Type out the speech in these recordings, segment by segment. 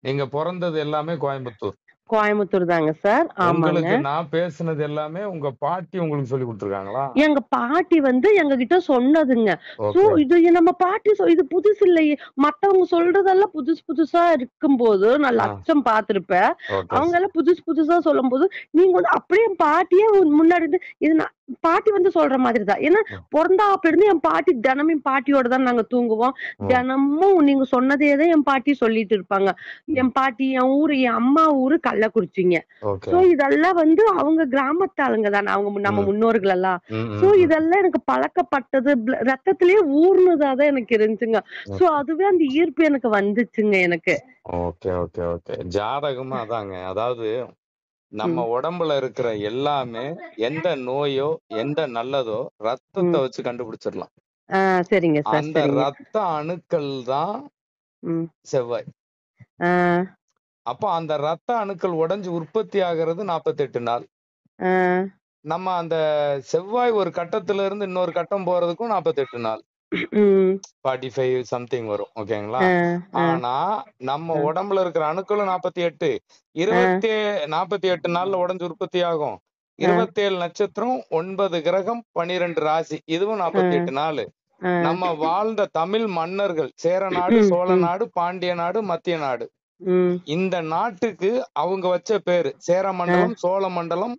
நீங்க பொறந்தது எல்லாமே கோயம்புத்தூர். கோயம்புத்தூர் தாங்க சார். ஆமாங்க. உங்களுக்கு நான் பேசுனது எல்லாமே உங்க பாட்டி உங்களுக்கு சொல்லிக் குடுத்துருக்காங்களா? எங்க பாட்டி வந்து எங்ககிட்ட சொன்னதுங்க. ஓகே. இது நம்ம பாட்டி இது புதுசு இல்லையே! மத்தவங்க சொல்றதெல்லாம் புதுசு புதுசா இருக்கும்போது, நான் ஆ. லட்சம் பார்த்திருப்பேன். ஓகே. அவங்கலாம் புதுசு புதுசா சொல்லும்போது, நீங்க வந்து அப்படியே என் பாட்டியே முன்னாடி இருந்து இது நான் பாட்டி வந்து சொல்ற மாதிரி தான். ஏன்னா, ம். பொறந்தாப்புலருந்து என் பாட்டி தினமும் என் பாட்டியோட தான் நாங்க தூங்குவோம். ம். தினமும் நீங்க சொன்னதே தான் என் பாட்டி சொல்லிட்டு இருப்பாங்க. ம். என் பாட்டி, என் அம்மா ஊரு கள்ளக்குறிச்சிங்க. ஓகே. சோ இதெல்லாம் வந்து அவங்க கிராமத்து ஆளுங்க தானே. அவங்க நம்ம ம். முன்னோர்கள் எல்லாம். ம். சோ ம். ம். இதெல்லாம் எனக்கு பழக்கப்பட்டது. ரத்தத்திலேயே ஊர்னதா தான் எனக்கு இருந்துச்சுங்க. So okay. அதுவே அந்த ஈர்ப்பு எனக்கு வந்துச்சுங்க எனக்கு. Okay, okay, okay. ஜாதகமும் அதாங்க. அதாவது நம்ம ம். உடம்புல இருக்கிற எல்லாமே எந்த நோயோ, எந்த நல்லதோ ரத்தத்த ம். வச்சு கண்டுபிடிச்சிடலாம். ஆ சரிங்க சார், அந்த சரிங்க. ரத்த அணுக்கள் தான் ம். செவ்வாய். ஆ, அப்ப அந்த ரத்த அணுக்கள் உடைஞ்சு உற்பத்தி ஆகிறது 48 நாள். ஆ. நம்ம அந்த செவ்வாய் ஒரு கட்டத்துல இருந்து இன்னொரு கட்டம் போறதுக்கும் 48 நாள். ம். 45 சம்திங் வரும். ஓகேங்களா? ஆ, ஆ, ஆனா, நம்ம ஆ, உடம்புல இருக்கிற அணுக்களும் 48. ஆ, 48 நாள்ல உடைஞ்சு உற்பத்தி ஆகும். ஆ, 27 நட்சத்திரம், 9 கிரகம், 12 ராசி. இதுவும் 48 நாளு. ஆ. நம்ம வாழ்ந்த தமிழ் மன்னர்கள், சேர நாடு, ம், சோழ ம், நாடு, பாண்டிய நாடு, மத்திய நாடு. ம். இந்த நாட்டுக்கு அவங்க வச்ச பேரு. சேர ஆ. மண்டலம், சோழ மண்டலம்,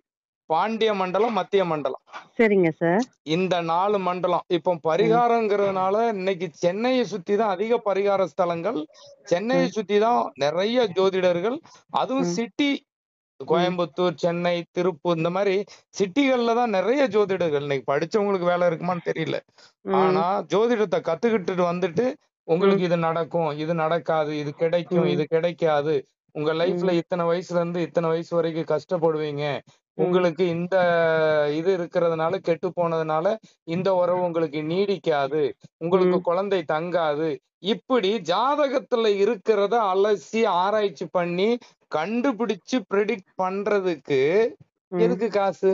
பாண்டிய மண்டலம், மத்திய மண்டலம். சரிங்க சார். இந்த 4 மண்டலம். இப்போ ம், பரிகாரங்கிறதுனால இன்னைக்கு சென்னைய சுத்தி தான் அதிக பரிகார ஸ்தலங்கள். சென்னைய ம், சுத்தி தான் நெறைய ஜோதிடர்கள். அதுவும் ம், சிட்டி ம், கோயம்புத்தூர், சென்னை, திருப்பூர் இந்த மாரி சிட்டிகள்ல தான் நெறைய ஜோதிடர்கள். இன்னைக்கு படிச்சவங்களுக்கு வேலை இருக்குமான்னு தெரியல. ம், ஆனா ஜோதிடத்த கத்துக்கிட்டுட்டு வந்துட்டு, ம், உங்களுக்கு இது நடக்கும், இது நடக்காது, இது கிடைக்கும், ம், இது கிடைக்காது. உங்க லைஃப்ல ம், இத்தன வயசுல இருந்து இத்தன வயசு வரைக்கும் கஷ்டப்படுவீங்க. ம், உங்களுக்கு இந்த இது இருக்கிறதுனால, கெட்டு போனதுனால, இந்த உறவு உங்களுக்கு நீடிக்காது. உங்களுக்கு ம், குழந்தை தங்காது. இப்படி ஜாதகத்துல இருக்கிறத அலசி ஆராய்ச்சி பண்ணி, கண்டுபிடிச்சு பிரெடிக்ட் பண்றதுக்கு ம். எதுக்கு காசு?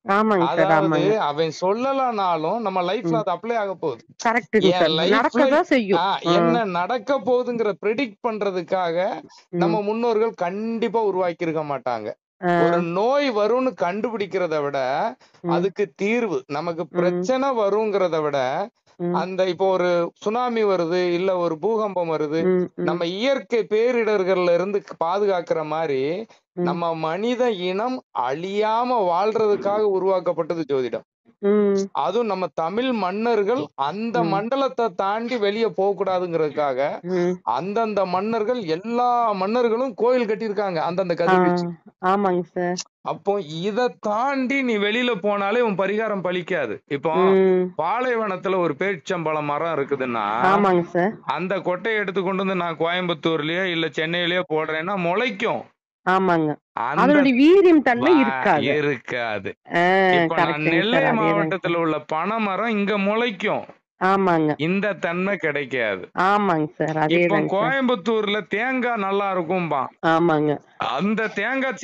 ஆமாங்க சார், அதாவது ஆமாங்க. அவன் சொல்லலனாலும் நம்ம லைஃப்ல ம். அது அப்ளை ஆக போகுது. கரெக்ட்டுங்க என் சார். லைஃப்ல நடக்கதான் செய்யும். ஆ. என்ன நடக்க போகுதுங்கிற பிரெடிக்ட் பண்றதுக்காக நம்ம ம். முன்னோர்கள் கண்டிப்பா உருவாக்கி இருக்க மாட்டாங்க. ஆ. ஒரு நோய் வரும்னு கண்டுபிடிக்கிறத விட, ம். அதுக்கு தீர்வு. நமக்கு ம். பிரச்சனை வருங்கிறத விட, ம். அந்த இப்போ ஒரு சுனாமி வருது, இல்ல ஒரு பூகம்பம் வருது. ம். ம். நம்ம இயற்கை பேரிடர்கள்ல இருந்து பாதுகாக்கிற மாரி, ம். நம்ம மனித இனம் அழியாம வாழ்றதுக்காக உருவாக்கப்பட்டது ஜோதிடம். ம். அதுவும் நம்ம தமிழ் மன்னர்கள் அந்த ம். மண்டலத்த தாண்டி வெளிய போகக்கூடாதுங்கிறதுக்காக, ம். அந்தந்த மன்னர்கள் எல்லா மன்னர்களும் கோயில் கட்டியிருக்காங்க. அந்தந்த ஆ. கதிர்வீச்சு. ஆமாங்க சார். அப்போ இத தாண்டி நீ வெளியில போனாலே உன் பரிகாரம் பலிக்காது. இப்போ ம். பாலைவனத்துல ஒரு பேரிச்சம்பழம் மரம் இருக்குதுன்னா, ஆமாங்க சார். அந்த கொட்டைய எடுத்து கொண்டு வந்து நான் கோயம்புத்தூர்லயோ, இல்ல சென்னையிலயோ போடுறேன்னா முளைக்கும். ஆமாங்க. அந்த அதனுடைய வீரியம் தன்மை வா இருக்காது. இருக்காது. ஆ இப்ப நான் கரெக்ட்டுங்க நெல்லை சார். அதேதாங்க சார். மாவட்டத்துல உள்ள பனைமரம் இங்க முளைக்கும். ஆமாங்க. இந்த தன்மை கிடைக்காது. ஆமாங்க சார். இப்போ அதேதாங்க சார். கோயம்புத்தூர்ல தேங்காய் நல்லா இருக்கும்பான். ஆமாங்க. அந்த தேங்காய்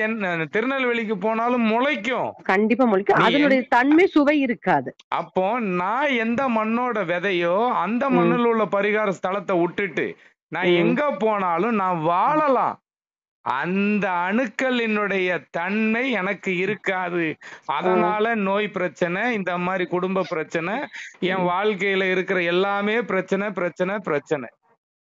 திருநெல்வேலிக்கு போனாலும் முளைக்கும். கண்டிப்பா முளைக்கும். நீ அதனுடைய தன்மை சுவை இருக்காது. அப்போ நான் எந்த மண்ணோட விதையோ அந்த ம். மண்ணுல உள்ள பரிகார ஸ்தலத்தை விட்டுட்டு நான் ம். எங்க போனாலும் நான் வாழலாம். அந்த அணுக்களினுடைய தன்மை எனக்கு இருக்காது. ஆ. அதனால நோய் பிரச்சனை, இந்த மாதிரி குடும்ப பிரச்சனை, என் ம். வாழ்க்கையில இருக்கிற எல்லாமே பிரச்சனை, பிரச்சனை, பிரச்சனை.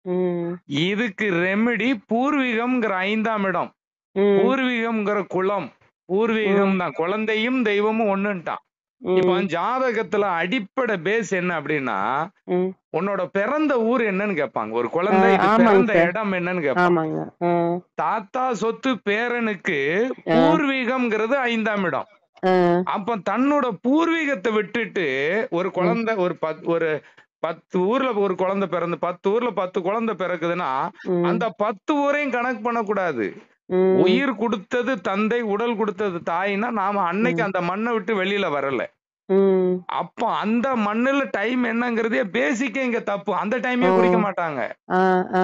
ம். இதுக்கு ரெமெடி பூர்வீகம்ங்கிற 5ஆம் இடம். ம். பூர்வீகம்ங்கிற குலம். ம். பூர்வீகம் தான். குழந்தையும் தெய்வமும் ஒண்ணுன்ட்டான். இப்போ ம். ஜாதகத்துல அடிப்படை பேஸ் என்ன அப்படின்னா, ம். உன்னோட பிறந்த ஊர் என்னன்னு கேட்பாங்க. ஒரு ஆ, குழந்தை இது ஆமாங்க பிறந்த சார். இடம் என்னன்னு கேட்பான். ஆமாங்க. ஆ. தாத்தா சொத்து பேரனுக்கு ஆ. பூர்வீகம்ங்கிறது 5ஆம் இடம். ஆ. அப்ப தன்னோட பூர்வீகத்தை விட்டுட்டு ஒரு ம். குழந்தை ஒரு 10 ஊர்ல ஒரு குழந்தை பிறந்து 10 ஊர்ல 10 குழந்தை பிறக்குதுன்னா, ம். அந்த 10 ஊரையும் கணக்கு பண்ணக்கூடாது. ம். உயிர் குடுத்தது தந்தை, உடல் குடுத்தது தாய்ன்னா, நாம அன்னைக்கு ம். அந்த மண்ண விட்டு வெளியில வரல. ம். அப்போ அந்த மண்ணுல டைம் என்னங்கிறதே பேசிக்கே இங்க தப்பு. அந்த ஓ! டைமே குறிக்க மாட்டாங்க. ஆ, ஆ.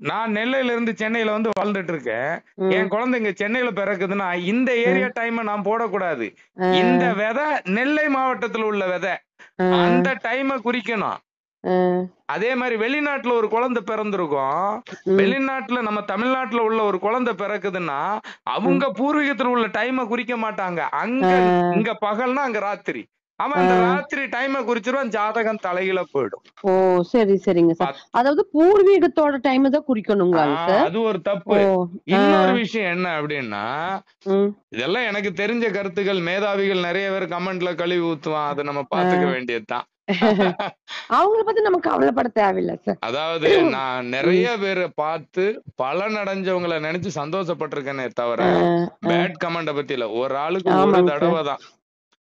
நான் நெல்லையில இருந்து சென்னையில வந்து வாழ்ந்துட்டு இருக்கேன். ம். என் குழந்தை இங்க சென்னையில பிறக்குதுன்னா, இந்த ஏரியா ம். டைம நான் போடக்கூடாது. ஆ, இந்த விதை நெல்லை மாவட்டத்துல உள்ள விதை. ஆ. அந்த டைம குறிக்கணும். அதே மாதிரி வெளிநாட்டுல ஒரு குழந்தை பிறந்திருக்கும். வெளிநாட்டுல நம்ம தமிழ்நாட்டுல உள்ள ஒரு குழந்தை பிறக்குதுன்னா அவங்க பூர்வீகத்துல உள்ள டைமை குறிக்க மாட்டாங்க. அங்க இங்க பகல்னா அங்க ராத்திரி. அவன் அந்த ராத்திரி டைமை குறிச்சிருவான், ஜாதகம் தலைகீழ போயிடும். ஓ சரி சரிங்க சார். அதாவது பூர்வீகத்தோட டைம் தான் குறிக்கணுங்களாங்க சார்? அது ஒரு தப்பு. இன்னொரு விஷயம் என்ன அப்படின்னா, இதெல்லாம் எனக்கு தெரிஞ்ச கருத்துக்கள். மேதாவிகள் நிறைய பேர் கமெண்ட்ல கழுவி ஊத்துவான், அதை நம்ம பாத்துக்க வேண்டியதுதான். அவங்கள பத்தி நம்ம கவலைப்பட தேவையில்லை சார். அதாவது நான் நிறைய பேரை பார்த்து பலன் அடைஞ்சவங்களை நினைச்சு சந்தோஷப்பட்டிருக்கேனே தவிர பேட் கமெண்ட பத்தி இல்ல. ஒரு ஆளுக்கு ஒரு தடவை தான்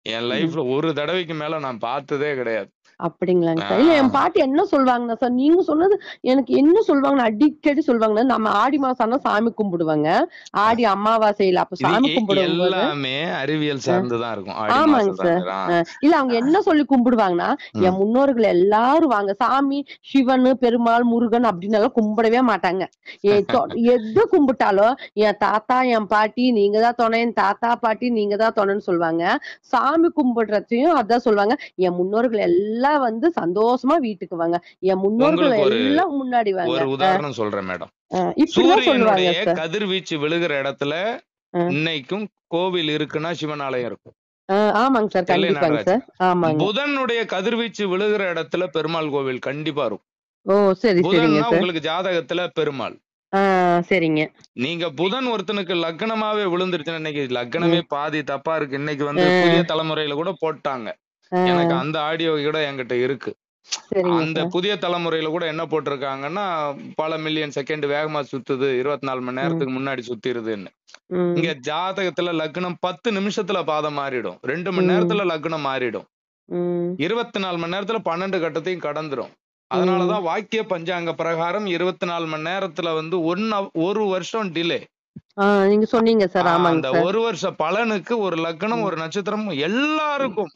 என் லைஃப்ல, ஒரு தடவைக்கு மேல நான் பார்த்ததே கிடையாது. அப்படிங்களாங்க சார். இல்ல என் பாட்டி என்ன சொல்லுவாங்கன்னா சார், நீங்க சொன்னது எனக்கு என்ன சொல்லுவாங்கன்னா, அடிக்கடி சொல்லுவாங்கன்னா, நம்ம ஆடி மாசம்னா சாமி கும்பிடுவாங்க. ஆடி அமாவாசையில அப்ப சாமி கும்பிடுவோம் எல்லாமே அறிவியல் சார்ந்துதான் இருக்கும். ஆமாங்க சார். இல்ல அவங்க என்ன சொல்லி கும்பிடுவாங்கன்னா, என் முன்னோர்கள் எல்லாரும் வாங்க சாமி சிவன் பெருமாள் முருகன் அப்படின்னு எல்லாம் கும்பிடவே மாட்டாங்க. எது கும்பிட்டாலும் என் தாத்தா என் பாட்டி நீங்க தான் துணை, என் தாத்தா பாட்டி நீங்க தான் துணைன்னு சொல்லுவாங்க. சாமி கும்பிடுறதையும் அதான் சொல்லுவாங்க, என் முன்னோர்கள் எல்லாம் வந்து சந்தோஷமா வீட்டுக்கு வாங்க, என் முன்னோர்கள் எல்லாம் முன்னாடி வாங்க. ஒரு உதாரணம் சொல்றேன் மேடம். இப்படிதான் சொல்லுவாங்க சார். கதிர்வீச்சு விழுகிற இடத்துல இன்னைக்கும் கோவில் இருக்குன்னா சிவனாலயம் இருக்கும். ஆமாங்க சார், கண்டிப்பாங்க சார். ஆமாங்க. புதனுடைய கதிர்வீச்சு விழுகிற இடத்துல பெருமாள் கோவில் கண்டிப்பா இருக்கும். ஓ சரி சரிங்க சார். உங்களுக்கு ஜாதகத்துல பெருமாள். சரிங்க. நீங்க புதன் ஒருத்தனுக்கு லக்னமாவே விழுந்துருச்சுன்னா, இன்னைக்கு லக்னமே பாதி தப்பா இருக்கு. இன்னைக்கு வந்து புதிய தலைமுறையில கூட போட்டாங்க. எனக்கு அந்த ஆடியோ கூட என்கிட்ட இருக்கு. அந்த புதிய தலைமுறையில கூட என்ன போட்டிருக்காங்கன்னா, பல மில்லியன் செகண்ட் வேகமா சுத்துது, 24 மணி நேரத்துக்கு முன்னாடி சுத்திருதுன்னு. இங்க ஜாதகத்துல லக்னம் 10 நிமிஷத்துல பாதம் மாறிடும், 2 மணி நேரத்துல லக்னம் மாறிடும், 24 மணி நேரத்துல 12 கட்டத்தையும் கடந்துரும். அதனாலதான் வாக்கிய பஞ்சாங்க பிரகாரம் 24 மணி நேரத்துல வந்து ஒரு வருஷம் டிலே. நீங்க சொன்னீங்க சார். அந்த ஒரு வருஷ பலனுக்கு ஒரு லக்னம் ஒரு நட்சத்திரம் எல்லாருக்கும்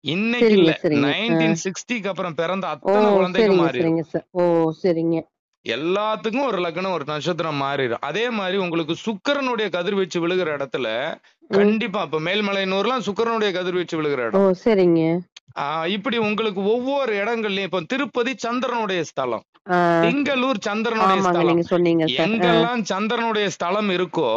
இன்னைக்கு இல்ல, 1960க்கு அப்புறம் பிறந்த அத்தனை குழந்தைக்கு மாறிடும். ஓ சரிங்க. எல்லாத்துக்கும் ஒரு லக்னம் ஒரு நட்சத்திரம் மாறிடும். அதே மாதிரி உங்களுக்கு சுக்கிரனுடைய கதிர்வீச்சு விழுகிற இடத்துல கண்டிப்பா இப்ப மேல்மலையனூர்லாம் சுக்கிரனுடைய கதிர்வீச்சு விழுகிற இடம். சரிங்க. இப்படி உங்களுக்கு ஒவ்வொரு இடங்கள்லயும் இப்ப திருப்பதி சந்திரனுடைய ஸ்தலம், திங்களூர் சந்திரனுடைய ஸ்தலம். எங்கெல்லாம் சந்திரனுடைய ஸ்தலம் இருக்கோ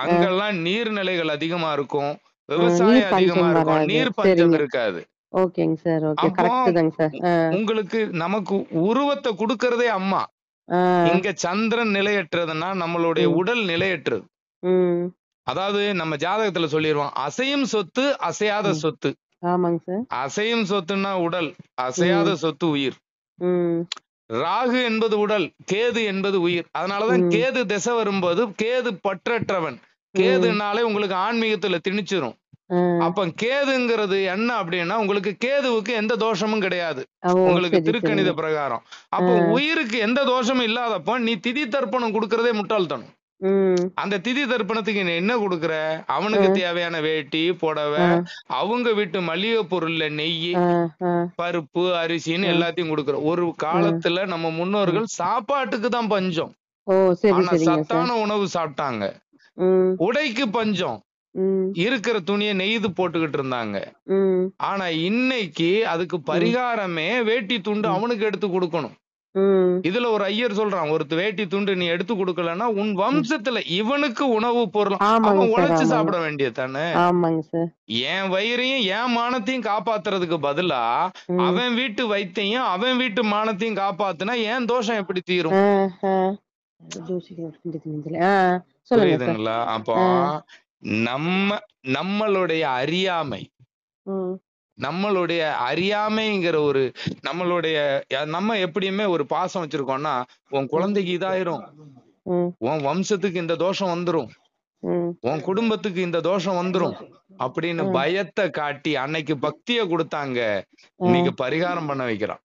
அங்கெல்லாம் நீர்நிலைகள் அதிகமா இருக்கும், விவசாயம் அதிகமா இருக்கும், நீர் பஞ்சம் இருக்காது. ஓகேங்க சார். ஓகே, கரெக்ட் தாங்க சார். உங்களுக்கு நமக்கு உருவத்தை கொடுக்கறதே அம்மா. இங்க சந்திரன் நிலையற்றதுன்னா நம்மளுடைய உடல் நிலையற்றது. அதாவது நம்ம ஜாதகத்துல சொல்லிடுவோம், அசையும் சொத்து அசையாத சொத்து. ஆமாங்க சார். அசையும் சொத்துன்னா உடல், அசையாத சொத்து உயிர். ராகு என்பது உடல், கேது என்பது உயிர். அதனாலதான் கேது திசை வரும்போது கேது பற்றற்றவன். கேதுனாலே உங்களுக்கு ஆன்மீகத்துல திணிச்சிரும். அப்ப கேதுங்கிறது என்ன அப்படின்னா, உங்களுக்கு கேதுவுக்கு எந்த தோஷமும் கிடையாது உங்களுக்கு திருக்கணித பிரகாரம். அப்ப உயிருக்கு எந்த தோஷமும் இல்லாதப்ப நீ திதி தர்ப்பணம் கொடுக்கறதே முட்டாள்தனம். அந்த திதி தர்ப்பணத்துக்கு நீ என்ன கொடுக்கற? அவனுக்கு தேவையான வேட்டி புடவை, அவங்க வீட்டு மளிகை பொருள்ல நெய் பருப்பு அரிசின்னு எல்லாத்தையும் கொடுக்கற. ஒரு காலத்துல நம்ம முன்னோர்கள் சாப்பாட்டுக்கு தான் பஞ்சம், ஆனா சத்தான உணவு சாப்பிட்டாங்க. உடைக்கு பஞ்சம், இருக்கிற துணியை நெய்து போட்டுக்கிட்டு இருந்தாங்க. ஆனா இன்னைக்கு அதுக்கு பரிகாரமே வேட்டி துண்டு அவனுக்கு எடுத்து கொடுக்கணும். இதுல ஒரு ஐயர் சொல்றான், ஒரு வேட்டி துண்டு நீ எடுத்து கொடுக்கலன்னா உன் வம்சத்துல இவனுக்கு உணவு பொருள் அவன் உழைச்சு சாப்பிட வேண்டியது தானே. என் வயிறையும் என் மானத்தையும் காப்பாத்துறதுக்கு பதிலா அவன் வீட்டு வைத்தையும் அவன் வீட்டு மானத்தையும் காப்பாத்துனா என் தோஷம் எப்படி தீரும்? புரியுதுங்களா? அப்போ நம்மளுடைய அறியாமைங்கிற ஒரு நம்ம எப்படியுமே ஒரு பாசம் வச்சிருக்கோம்னா, உன் குழந்தைக்கு இதாயிரும், உன் வம்சத்துக்கு இந்த தோஷம் வந்துரும், உன் குடும்பத்துக்கு இந்த தோஷம் வந்துரும் அப்படின்னு பயத்தை காட்டி அன்னைக்கு பக்திய கொடுத்தாங்க, இன்னைக்கு பரிகாரம் பண்ண வைக்கிறான்.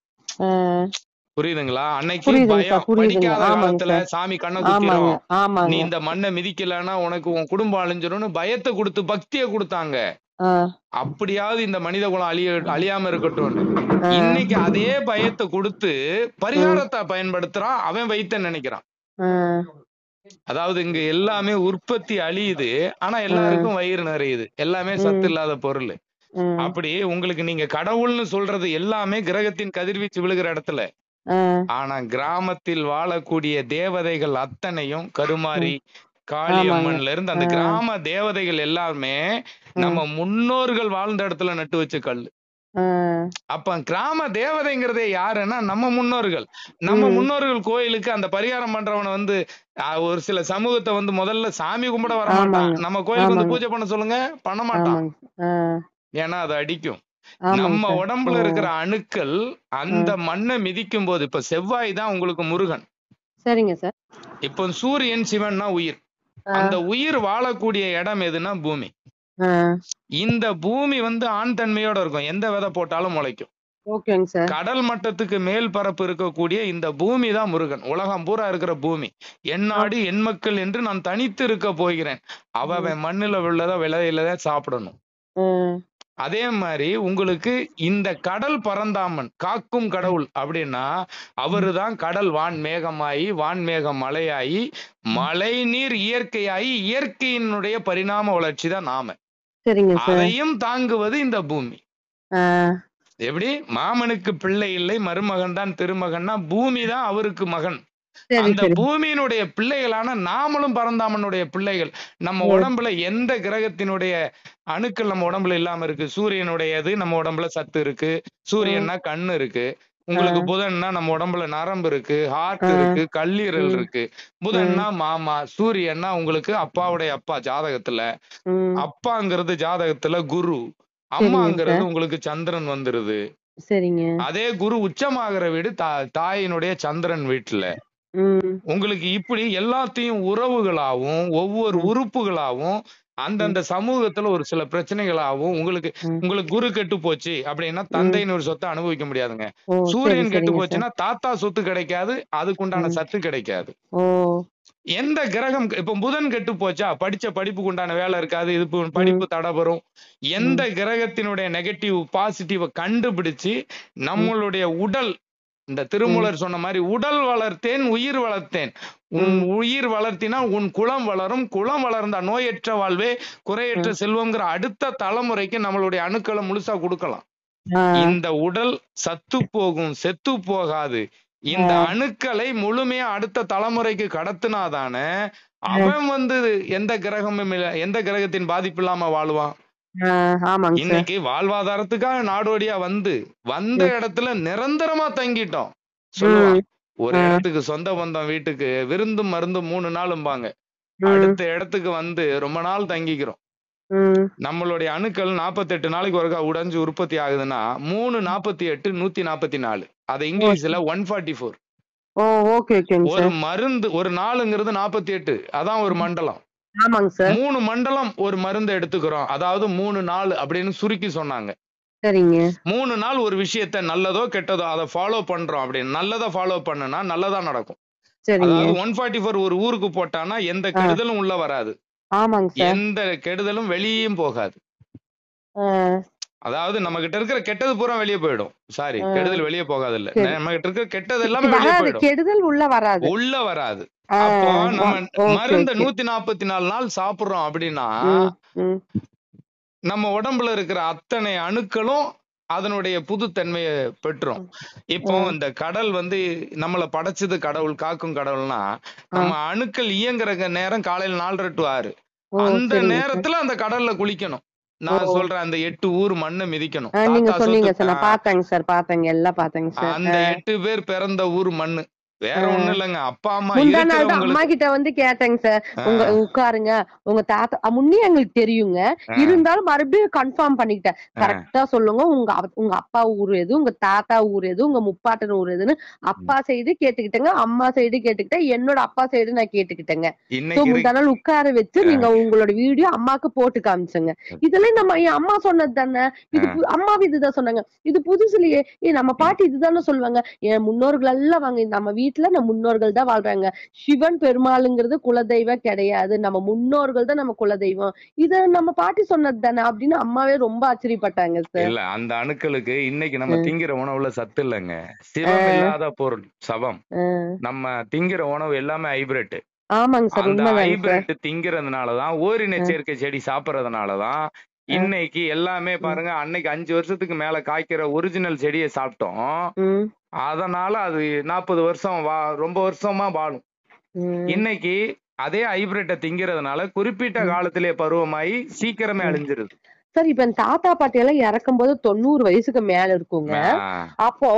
புரியுதுங்களா? அன்னைக்கு பயம், படிக்காத காலத்துல சாமி கண்ணை குத்திரும், நீ இந்த மண்ணை மிதிக்கலன்னா உனக்கு உன் குடும்பம் அழிஞ்சிரும்னு பயத்தை கொடுத்து பக்திய கொடுத்தாங்க. அப்படியாவது இந்த மனித குலம் அழியாம இருக்கட்டும். இன்னைக்கு அதே பயத்தை கொடுத்து பரிகாரத்தை பயன்படுத்துறான், அவன் வைத்த நினைக்கிறான். அதாவது இங்க எல்லாமே உற்பத்தி அழியுது, ஆனா எல்லாருக்கும் வயிறு நிறையுது, எல்லாமே சத்து இல்லாத பொருள். அப்படி உங்களுக்கு நீங்க கடவுள்னு சொல்றது எல்லாமே கிரகத்தின் கதிர்வீச்சு விழுகிற இடத்துல. ஆனா கிராமத்தில் வாழக்கூடிய தேவதைகள் அத்தனையும் கருமாரி, காளியம்மன்ல இருந்து அந்த கிராம தேவதைகள் எல்லாமே நம்ம முன்னோர்கள் வாழ்ந்த இடத்துல நட்டு வச்ச கல்லு. அப்ப கிராம தேவதைங்கிறதே யாருன்னா நம்ம முன்னோர்கள். நம்ம முன்னோர்கள் கோயிலுக்கு அந்த பரிகாரம் பண்றவனை வந்து ஒரு சில சமூகத்தை வந்து முதல்ல சாமி கும்பிட வர மாட்டான். நம்ம கோயிலுக்கு வந்து பூஜை பண்ண சொல்லுங்க, பண்ண மாட்டான். ஏன்னா அது அடிக்கும். நம்ம உடம்புல இருக்கிற அணுக்கள் அந்த மண்ணை மிதிக்கும் போது, இப்ப செவ்வாய் தான் உங்களுக்கு முருகன். சரிங்க சார். இப்ப சூரியன் சிவன்னா உயிர். அந்த உயிர் வாழக்கூடிய இடம் எதுன்னா பூமி. இந்த பூமி வந்து ஆண் தன்மையோட இருக்கும். எந்த விதை போட்டாலும் முளைக்கும். கடல் மட்டத்துக்கு மேல் பரப்பு இருக்கக்கூடிய இந்த பூமி தான் முருகன். உலகம் பூரா இருக்கிற பூமி. என்னாடு என் மக்கள் என்று நான் தனித்து இருக்க போகிறேன். அவன் மண்ணுல உள்ளத விளையில சாப்பிடணும். அதே மாதிரி உங்களுக்கு இந்த கடல் பரந்தாமன் காக்கும் கடவுள் அப்படின்னா அவருதான் கடல் வான்மேகமாயி, வான்மேகம் மழையாயி, மழை நீர் இயற்கையாயி, இயற்கையினுடைய பரிணாம வளர்ச்சி தான் நாம. அதையும் தாங்குவது இந்த பூமி. எப்படி மாமனுக்கு பிள்ளை இல்லை, மருமகன் தான் திருமகன்னா பூமி தான் அவருக்கு மகன். அந்த பூமியினுடைய பிள்ளைகளான நாமளும் பரந்தாமனுடைய பிள்ளைகள். நம்ம உடம்புல எந்த கிரகத்தினுடைய அணுக்கள் நம்ம உடம்புல இல்லாம இருக்கு? சூரியனுடையது நம்ம உடம்புல சத்து இருக்கு. சூரியன்னா கண்ணு இருக்கு. உங்களுக்கு புதன்னா நம்ம உடம்புல நரம்பு இருக்கு, ஹார்ட் இருக்கு, கல்லீரல் இருக்கு. புதன்னா மாமா, சூரியன்னா உங்களுக்கு அப்பாவுடைய அப்பா ஜாதகத்துல, அப்பாங்கிறது ஜாதகத்துல குரு, அம்மாங்கிறது உங்களுக்கு சந்திரன் வந்துருது. அதே குரு உச்சமாகிற வீடு தாயினுடைய சந்திரன் வீட்டுல. உங்களுக்கு இப்படி எல்லாத்தையும் உறவுகளாவும் ஒவ்வொரு உறுப்புகளாவும் அந்தந்த சமூகத்துல ஒரு சில பிரச்சனைகளாகவும் உங்களுக்கு குரு கெட்டு போச்சு அப்படின்னா தந்தையின் ஒரு சொத்தை அனுபவிக்க முடியாதுங்க. சூரியன் கெட்டு போச்சுன்னா தாத்தா சொத்து கிடைக்காது, அதுக்குண்டான சத்து கிடைக்காது. எந்த கிரகம் இப்ப புதன் கெட்டு போச்சா படிச்ச படிப்புக்கு உண்டான வேலை இருக்காது, இது படிப்பு தடைபெறும். எந்த கிரகத்தினுடைய நெகட்டிவ் பாசிட்டிவ் கண்டுபிடிச்சு நம்மளுடைய உடல், இந்த திருமூலர் சொன்ன மாதிரி உடல் வளர்த்தேன் உயிர் வளர்த்தேன். உன் உயிர் வளர்த்தினா உன் குலம் வளரும், குலம் வளர்ந்த நோயற்ற வாழ்வே குறையற்ற செல்வம்ங்கிற அடுத்த தலைமுறைக்கு நம்மளுடைய அணுக்களை முழுசா கொடுக்கலாம். இந்த உடல் சத்து போகும், செத்து போகாது. இந்த அணுக்களை முழுமையா அடுத்த தலைமுறைக்கு கடத்தினாதான அவன் வந்து எந்த கிரகமும் எந்த கிரகத்தின் பாதிப்பு இல்லாம வாழ்வான். இன்னைக்கு வாழ்வாதாரத்துக்காக நாடோடியா வந்த இடத்துல நிரந்தரமா தங்கிட்டோம் சொல்லுவான். ஒரு இடத்துக்கு சொந்த பந்தம் வீட்டுக்கு விருந்தும் மருந்தும் 3 நாளும்பாங்க. அடுத்த இடத்துக்கு வந்து ரொம்ப நாள் தங்கிக்கிறோம். நம்மளுடைய அணுக்கள் 48 நாளைக்கு ஒருக்கா உடைஞ்சு உற்பத்தி ஆகுதுன்னா 348 144. அது இங்கிலீஷ்ல 144. ஒரு மருந்து ஒரு நாளுங்கிறது 48. அதான் ஒரு மண்டலம். 3 மண்டலம் ஒரு மருந்து எடுத்துக்கிறோம், அதாவது 3 நாள் அப்படின்னு சுருக்கி சொன்னாங்க. 3 நாள் ஒரு விஷயத்த நல்லதோ கெட்டதோ அதை ஃபாலோ பண்றோம் அப்படின்னு. நல்லதை ஃபாலோ பண்ணுனா நல்லதா நடக்கும். அதாவது 144 ஒரு ஊருக்கு போட்டானா எந்த கெடுதலும் உள்ள வராது, எந்த கெடுதலும் வெளியும் போகாது. அதாவது நம்ம கிட்ட இருக்கிற கெட்டது பூரா வெளியே போயிடும். சாரி, கெடுதல் வெளியே போகாது இல்ல, நம்ம கிட்ட இருக்கிற கெட்டது எல்லாமே வெளியே போயிடும், கெடுதல் உள்ள வராது. அப்போ நம்ம மருந்து 144 நாள் சாப்பிடுறோம் அப்படின்னா நம்ம உடம்புல இருக்கிற அத்தனை அணுக்களும் அதனுடைய புதுத்தன்மையை பெற்றோம். இப்போ இந்த கடல் வந்து நம்மள படைச்சது கடவுள், காக்கும் கடவுள்னா நம்ம அணுக்கள் இயங்குற நேரம் காலையில 4:30 to 6. அந்த நேரத்துல அந்த கடல்ல குளிக்கணும். நான் சொல்றேன், அந்த 8 ஊர் மண்ணை மிதிக்கணும். அந்த 8 பேர் பிறந்த ஊர் மண்ணு வேற ஒண்ணும் இல்லங்க. அப்பா அம்மா அம்மா கிட்ட வந்து கேட்டேங்க சார், உங்க உட்காருங்க உங்க தாத்தா முன்னே எங்களுக்கு தெரியுங்க, இருந்தாலும் மறுபடியும் கன்ஃபார்ம் பண்ணிக்கிட்டேன். கரெக்டா சொல்லுங்க, உங்க அப்பா ஊர் எது, உங்க தாத்தா ஊர் எது, உங்க முப்பாட்டன் ஊர் எதுன்னு அப்பா சைடு கேட்டுக்கிட்டேங்க, அம்மா சைடு கேட்டுக்கிட்டேன், என்னோட அப்பா சைடு நான் கேட்டுக்கிட்டேங்க. முந்தா நாள் உட்கார வச்சு நீங்க உங்களோட வீடியோ அம்மாக்கு போட்டு காமிச்சங்க. இதெல்லாம் நம்ம என் அம்மா சொன்னது தானே, இது அம்மாவும் இதுதான் சொன்னாங்க, இது புதுசுலயே நம்ம பாட்டி இதுதானே சொல்லுவாங்க. என் முன்னோர்கள் எல்லாம் வாங்க நம்ம வீட்டுல நம்ம முன்னோர்கள் தான் வாழ்றாங்க. சிவன் பெருமாளுங்கிறது குலதெய்வம் கிடையாது, நம்ம முன்னோர்கள் தான் நம்ம குலதெய்வம். இத நம்ம பாட்டி சொன்னது தானே அப்படின்னு அம்மாவே ரொம்ப ஆச்சரியப்பட்டாங்க சார். இல்ல, அந்த அணுக்களுக்கு இன்னைக்கு நம்ம திங்கிற உணவுல சத்து இல்லைங்க. சிவம் இல்லாத பொருள் சவம். நம்ம திங்கிற உணவு எல்லாமே ஹைபிரிட். ஆமாங்க சார், அந்த ஹைபிரிட் திங்கிறதுனாலதான், ஓரின சேர்க்கை செடி சாப்பிடறதுனாலதான் இன்னைக்கு எல்லாமே பாருங்க, அன்னைக்கு 5 வருஷத்துக்கு மேல காய்க்கிற ஒரிஜினல் செடியை சாப்பிட்டோம். அதனால அது 40 வருஷம் ரொம்ப வருஷமா வாழும். இன்னைக்கு அதே ஹைபிரிட்ட திங்கிறதுனால குறிப்பிட்ட காலத்திலே பருவமாயி சீக்கிரமே அழிஞ்சிருது. சார் இப்ப என் தாத்தா பாட்டி எல்லாம் இறக்கும் போது 90 வயசுக்கு மேல இருக்குங்க. அப்போ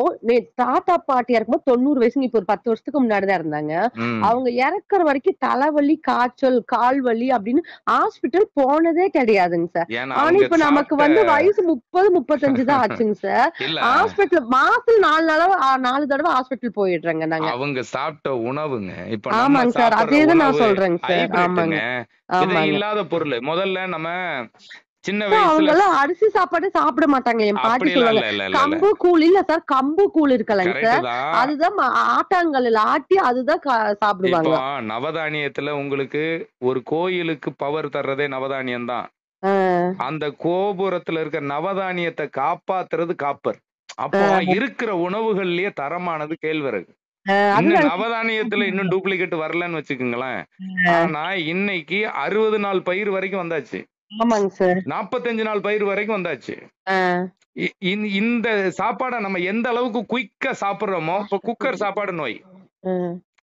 தாத்தா பாட்டி இறக்கும்போது 90 வயசுங்க. இப்ப ஒரு 10 வருஷத்துக்கு முன்னாடிதான் இருந்தாங்க. அவங்க இறக்குற வரைக்கும் தலைவலி, காய்ச்சல், கால் வலி அப்படின்னு ஹாஸ்பிட்டல் போனதே கிடையாதுங்க சார். ஆனா இப்ப நமக்கு வந்து வயசு 30, 35 தான் ஆச்சுங்க சார். ஹாஸ்பிட்டல் மாசத்துல 4 தடவை ஹாஸ்பிட்டல் போயிடுறேங்க நாங்க. அவங்க சாப்பிட்ட உணவுங்க. இப்ப ஆமாங்க சார், அதேதான் நான் சொல்றேங்க சார். ஆமாங்க, இல்லாத பொருள். முதல்ல நம்ம சின்ன வயசுல அரிசி சாப்பாடு சாப்பிட மாட்டாங்க. என் பாட்டி சொல்லுவாங்க கம்பு கூழ். இல்ல சார், கம்பு கூழ் இருக்கலங்க சார், அதுதான் ஆட்டாங்கல்ல ஆட்டி அதுதான் சாப்பிடுவாங்க. நவதானியத்துல உங்களுக்கு ஒரு கோயிலுக்கு பவர் தர்றதே நவதானியம் தான். அந்த கோபுரத்துல இருக்க நவதானியத்தை காப்பாத்துறது காப்பர். அப்போ இருக்கிற உணவுகள்லயே தரமானது கேழ்வரகு. நவதானியத்துல இன்னும் டூப்ளிகேட் வரலன்னு வச்சுக்கோங்களேன். ஆனா இன்னைக்கு 60 நாள் பயிர் வரைக்கும் வந்தாச்சு. 45 நாள் பயிர் வரைக்கும் வந்தாச்சு. இந்த சாப்பாடை நம்ம எந்த அளவுக்கு குயிக்கா சாப்பிடுறோமோ, இப்ப குக்கர் சாப்பாடு நோய்,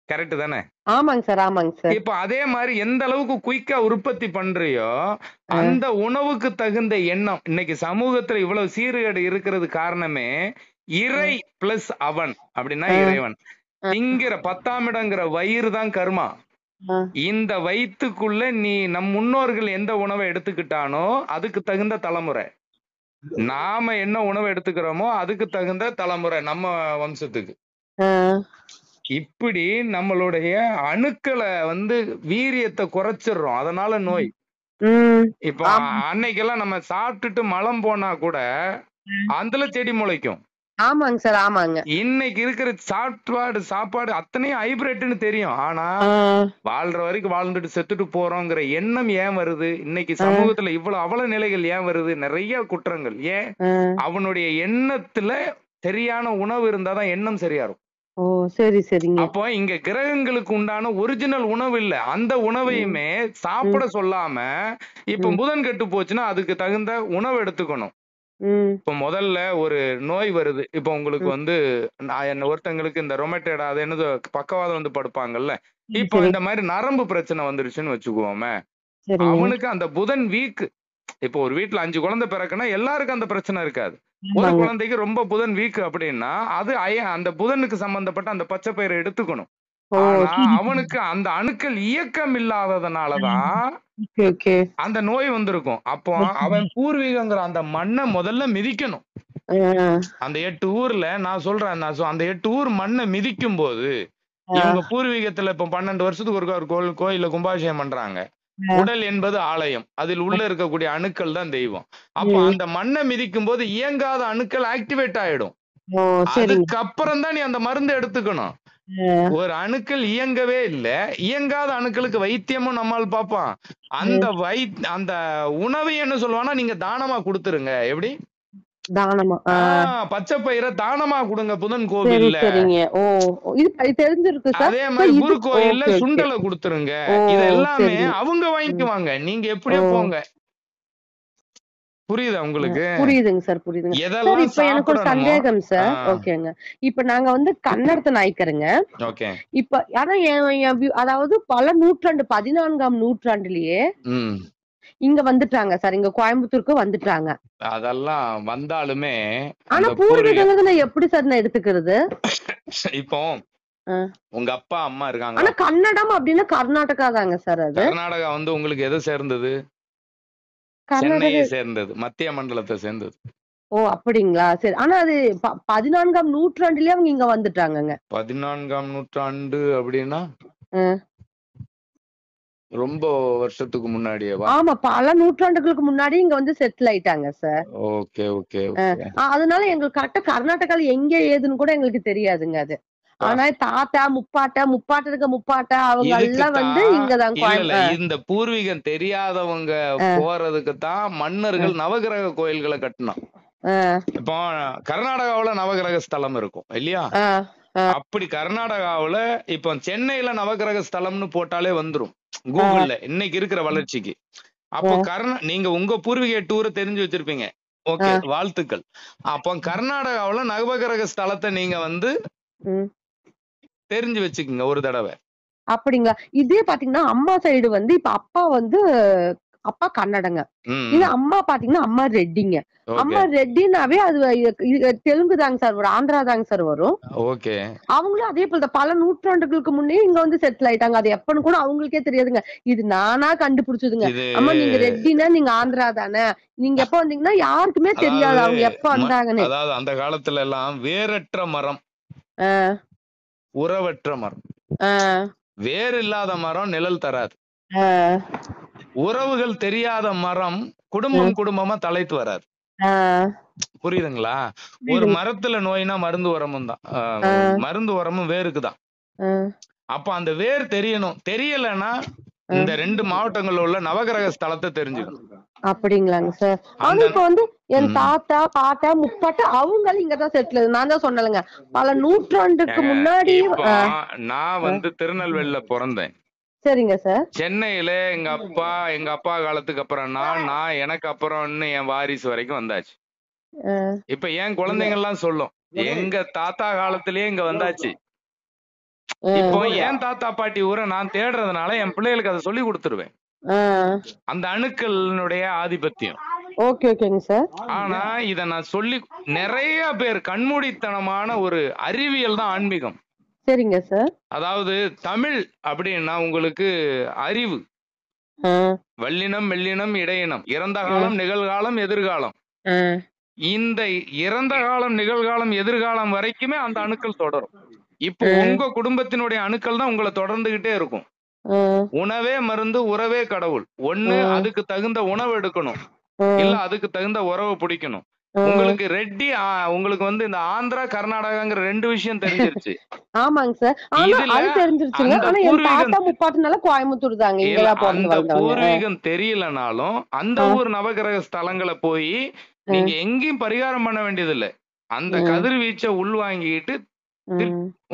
கரெக்ட் தானே? ஆமாங்க சார், ஆமாங்க சார். இப்ப அதே மாதிரி எந்த அளவுக்கு குயிக்கா உற்பத்தி பண்றியோ அந்த உணவுக்கு தகுந்த எண்ணம். இன்னைக்கு சமூகத்துல இவ்வளவு சீர்கேடு இருக்கிறது காரணமே இறை பிளஸ் அவன் அப்படின்னா இறைவன். இங்கிற 10ஆம் இடங்கிற வயிறு தான் கர்மா. இந்த வயிற்றுக்குள்ள நீ நம் முன்னோர்கள் எந்த உணவை எடுத்துக்கிட்டானோ அதுக்கு தகுந்த தலைமுறை. நாம என்ன உணவை எடுத்துக்கிறோமோ அதுக்கு தகுந்த தலைமுறை நம்ம வம்சத்துக்கு. இப்படி நம்மளுடைய அணுக்களை வந்து வீரியத்தை குறைச்சிடுறோம். அதனால நோய். இப்ப அன்னைக்கெல்லாம் நம்ம சாப்பிட்டுட்டு மலம் போனா கூட அதுல செடி முளைக்கும். ஆமாங்க சார், ஆமாங்க. இன்னைக்கு இருக்கிற சாப்பாடு அத்தனையும் ஹைபிரிட்னு தெரியும். ஆனா வாழ்ற வரைக்கும் வாழ்ந்துட்டு செத்துட்டு போறோங்கிற எண்ணம் ஏன் வருது? இன்னைக்கு சமூகத்துல இவ்வளவு அவல நிலைகள் ஏன் வருது? நிறைய குற்றங்கள். ஏன்? அவனுடைய எண்ணத்துல சரியான உணவு இருந்தாதான் எண்ணம் சரியா இருக்கும். சரி சரிங்க. அப்போ இங்க கிரகங்களுக்கு உண்டான ஒரிஜினல் உணவு இல்ல. அந்த உணவையுமே சாப்பிட சொல்லாம இப்ப புதன் கெட்டு போச்சுன்னா அதுக்கு தகுந்த உணவு எடுத்துக்கணும். இப்ப முதல்ல ஒரு நோய் வருது. இப்ப உங்களுக்கு வந்து ஒருத்தங்களுக்கு இந்த ரொமேட்டட் அது என்னது பக்கவாதம் வந்து படுப்பாங்கல்ல. இப்ப இந்த மாதிரி நரம்பு பிரச்சனை வந்துருச்சுன்னு வச்சுக்குவோமே, அவனுக்கு அந்த புதன் வீக். இப்போ ஒரு வீட்டுல 5 குழந்தை பிறக்குன்னா எல்லாருக்கும் அந்த பிரச்சனை இருக்காது. ஒரு குழந்தைக்கு ரொம்ப புதன் வீக் அப்படின்னா அது அந்த புதனுக்கு சம்பந்தப்பட்ட அந்த பச்சை பயிரை எடுத்துக்கணும். ஆனா அவனுக்கு அந்த அணுக்கள் இயக்கம் இல்லாததுனாலதான் அந்த நோய் வந்திருக்கும். அப்போ அவன் பூர்வீகங்கிற அந்த மண்ணை முதல்ல மிதிக்கணும். அந்த 8 ஊர்ல நான் சொல்றேன், அந்த 8 ஊர் மண்ணை மிதிக்கும் போது இவங்க பூர்வீகத்துல இப்ப 12 வருஷத்துக்கு ஒரு கோயில கும்பாபிஷேகம் பண்றாங்க. உடல் என்பது ஆலயம், அதில் உள்ள இருக்கக்கூடிய அணுக்கள் தான் தெய்வம். அப்ப அந்த மண்ணை மிதிக்கும் போது இயங்காத அணுக்கள் ஆக்டிவேட் ஆயிடும். அதுக்கப்புறம் தான் நீ அந்த மருந்து எடுத்துக்கணும். ஒரு அணுக்கள் இயங்கவே இல்ல, இயங்காத அணுக்களுக்கு வைத்தியமும் நம்மால் பாப்பான். அந்த உணவை என்ன சொல்லுவானா, நீங்க தானமா கொடுத்துருங்க. எப்படி தானமா? பச்சை பயிரை தானமா கொடுங்க புதன் கோவில்ல. அதே மாதிரி குரு கோயில்ல சுண்டலை கொடுத்துருங்க. இதெல்லாமே அவங்க வாங்கிக்குவாங்க, நீங்க எப்படியோ போங்க. புரியுதா உங்களுக்கு? புரியுதுங்க சார், புரியுதுங்க. இப்ப எனக்கு ஒரு சந்தேகம் சார். ஓகேங்க. இப்ப நாங்க வந்து கன்னடத்தை நாய்க்கிறங்க. இப்ப ஆனா அதாவது பல நூற்றாண்டு 14ஆம் நூற்றாண்டுலயே இங்க வந்துட்டாங்க சார், இங்க கோயம்புத்தூருக்கு வந்துட்டாங்க. அதெல்லாம் வந்தாலுமே ஆனா பூர்வீகங்களை எப்படி சார் நான் எடுத்துக்கிறது? இப்போ உங்க அப்பா அம்மா இருக்காங்க. ஆனா கன்னடம் அப்படின்னா கர்நாடகா தாங்க சார். அது கர்நாடகா வந்து உங்களுக்கு எதை சேர்ந்தது? சென்னையை சேர்ந்தது, மத்திய மண்டலத்தை சேர்ந்தது. அப்படிங்களா? சரி. ஆனா அது 14ஆம் நூற்றாண்டுலயே அவங்க இங்க வந்துட்டாங்க. 14ஆம் நூற்றாண்டு அப்படின்னா ரொம்ப வருஷத்துக்கு முன்னாடியே. ஆமா, பல நூற்றாண்டுகளுக்கு முன்னாடி இங்க வந்து செட்டில் ஆயிட்டாங்க சார். Okay okay. அதனால எங்களுக்கு கரெக்டா கர்நாடகால எங்க ஏதுன்னு கூட எங்களுக்கு தெரியாதுங்க அது. ஆனா தாத்தா முப்பாட்டா அவங்க எல்லாம் வந்து இங்கதான். இந்த பூர்வீகம் தெரியாதவங்க போறதுக்கு தான் மன்னர்கள் நவகிரக கோயில்களை கட்டணும். இப்போ கர்நாடகாவுல நவகிரக ஸ்தலம் இருக்கும் இல்லையா? அப்படி கர்நாடகாவுல இப்ப சென்னையில நவகிரக ஸ்தலம்னு போட்டாலே வந்துரும் கூகுள்ல, இன்னைக்கு இருக்கிற வளர்ச்சிக்கு. அப்போ நீங்க உங்க பூர்வீக 8 ஊரை தெரிஞ்சு வச்சிருப்பீங்க. ஓகே, வாழ்த்துக்கள். அப்போ கர்நாடகாவுல நவகிரக ஸ்தலத்தை நீங்க வந்து தெரிஞ்சு வச்சுக்கோங்க ஒரு தடவை. அப்படிங்களா? இதே பாத்தீங்கன்னா அம்மா சைடு வந்து இப்ப அப்பா கன்னடங்க. இது அம்மா பாத்தீங்கன்னா அம்மா ரெட்டிங்க. அம்மா ரெட்டினாவே அது தெலுங்கு தாங்க சார் வரும், ஆந்திரா தாங்க சார் வரும். ஓகே. அவங்களும் அதே போல பல நூற்றாண்டுகளுக்கு முன்னே இங்க வந்து செட்டில் ஆயிட்டாங்க. அது எப்பன்னு கூட அவங்களுக்கே தெரியாதுங்க. இது நானா கண்டுபிடிச்சதுங்க. அம்மா நீங்க ரெட்டினா நீங்க ஆந்திரா தானே, நீங்க எப்ப வந்தீங்கன்னா யாருக்குமே தெரியாது அவங்க எப்ப வந்தாங்கன்னு. அதாவது அந்த காலத்துல எல்லாம் வேரற்ற மரம், உறவற்ற மரம். வேர் இல்லாத மரம் நிழல் தராது. உறவுகள் தெரியாத மரம் குடும்பமா தலைத்து வராது. புரியுதுங்களா? ஒரு மரத்துல நோய்னா மருந்து உரமும் தான், மருந்து உரமும் வேருக்குதான். அப்ப அந்த வேர் தெரியணும். தெரியலன்னா இந்த 2 மாவட்டங்கள்ல உள்ள நவகிரக ஸ்தலத்தை தெரிஞ்சுக்கணும். அப்படிங்களாங்க சார். ஆனா இப்ப வந்து என் தாத்தா பாட்டா முப்பாட்டா அவங்களும் இங்கதான் செட்டில். நான் தான் சொன்னேங்க பல நூற்றாண்டுக்கு முன்னாடி. நான் வந்து திருநெல்வேலியில பிறந்தேன். சரிங்க சார். சென்னையில எங்க அப்பா காலத்துக்கு அப்புறம் நான் எனக்கு அப்புறம்னு என் வாரிசு வரைக்கும் வந்தாச்சு. இப்ப என் குழந்தைங்க எல்லாம் சொல்லும் எங்க தாத்தா காலத்திலேயே இங்க வந்தாச்சு. இப்போ என் தாத்தா பாட்டி ஊரை நான் தேடுறதுனால என் பிள்ளைகளுக்கு அதை சொல்லி கொடுத்துருவேன். அந்த அணுக்களினுடைய ஆதிபத்தியம். ஓகேங்க சார். ஆனா இத நான் சொல்லி நிறைய பேர் கண்மூடித்தனமான ஒரு அறிவியல் தான் ஆன்மீகம். சரிங்க சார். அதாவது தமிழ் அப்படின்னா உங்களுக்கு அறிவு, வல்லினம் மெல்லினம் இடையினம், இறந்த காலம் நிகழ்காலம் எதிர்காலம். இந்த இறந்த காலம் நிகழ்காலம் எதிர்காலம் வரைக்குமே அந்த அணுக்கள் தொடரும். இப்போ உங்க குடும்பத்தினுடைய அணுக்கள் தான் உங்களை தொடர்ந்துகிட்டே இருக்கும். உணவே மருந்து, உறவே கடவுள். ஒண்ணு அதுக்கு தகுந்த உணவு எடுக்கணும், இல்ல அதுக்கு தகுந்த உறவை பிடிக்கணும். உங்களுக்கு ரெட்டி உங்களுக்கு வந்து இந்த ஆந்திரா கர்நாடகாங்கிற 2 விஷயம் தெரிஞ்சிருச்சு. ஆமாங்க சார். அது தெரிஞ்சிருச்சுங்க. ஆனா என் தாத்தா முப்பாட்டனால கோயம்புத்தூர் தாங்க. அந்த பூர்வீகம் தெரியலனாலும் அந்த ஊர் நவகிரக ஸ்தலங்களை போய் நீங்க எங்கேயும் பரிகாரம் பண்ண வேண்டியது இல்ல. அந்த கதிர்வீச்சை உள்வாங்கிட்டு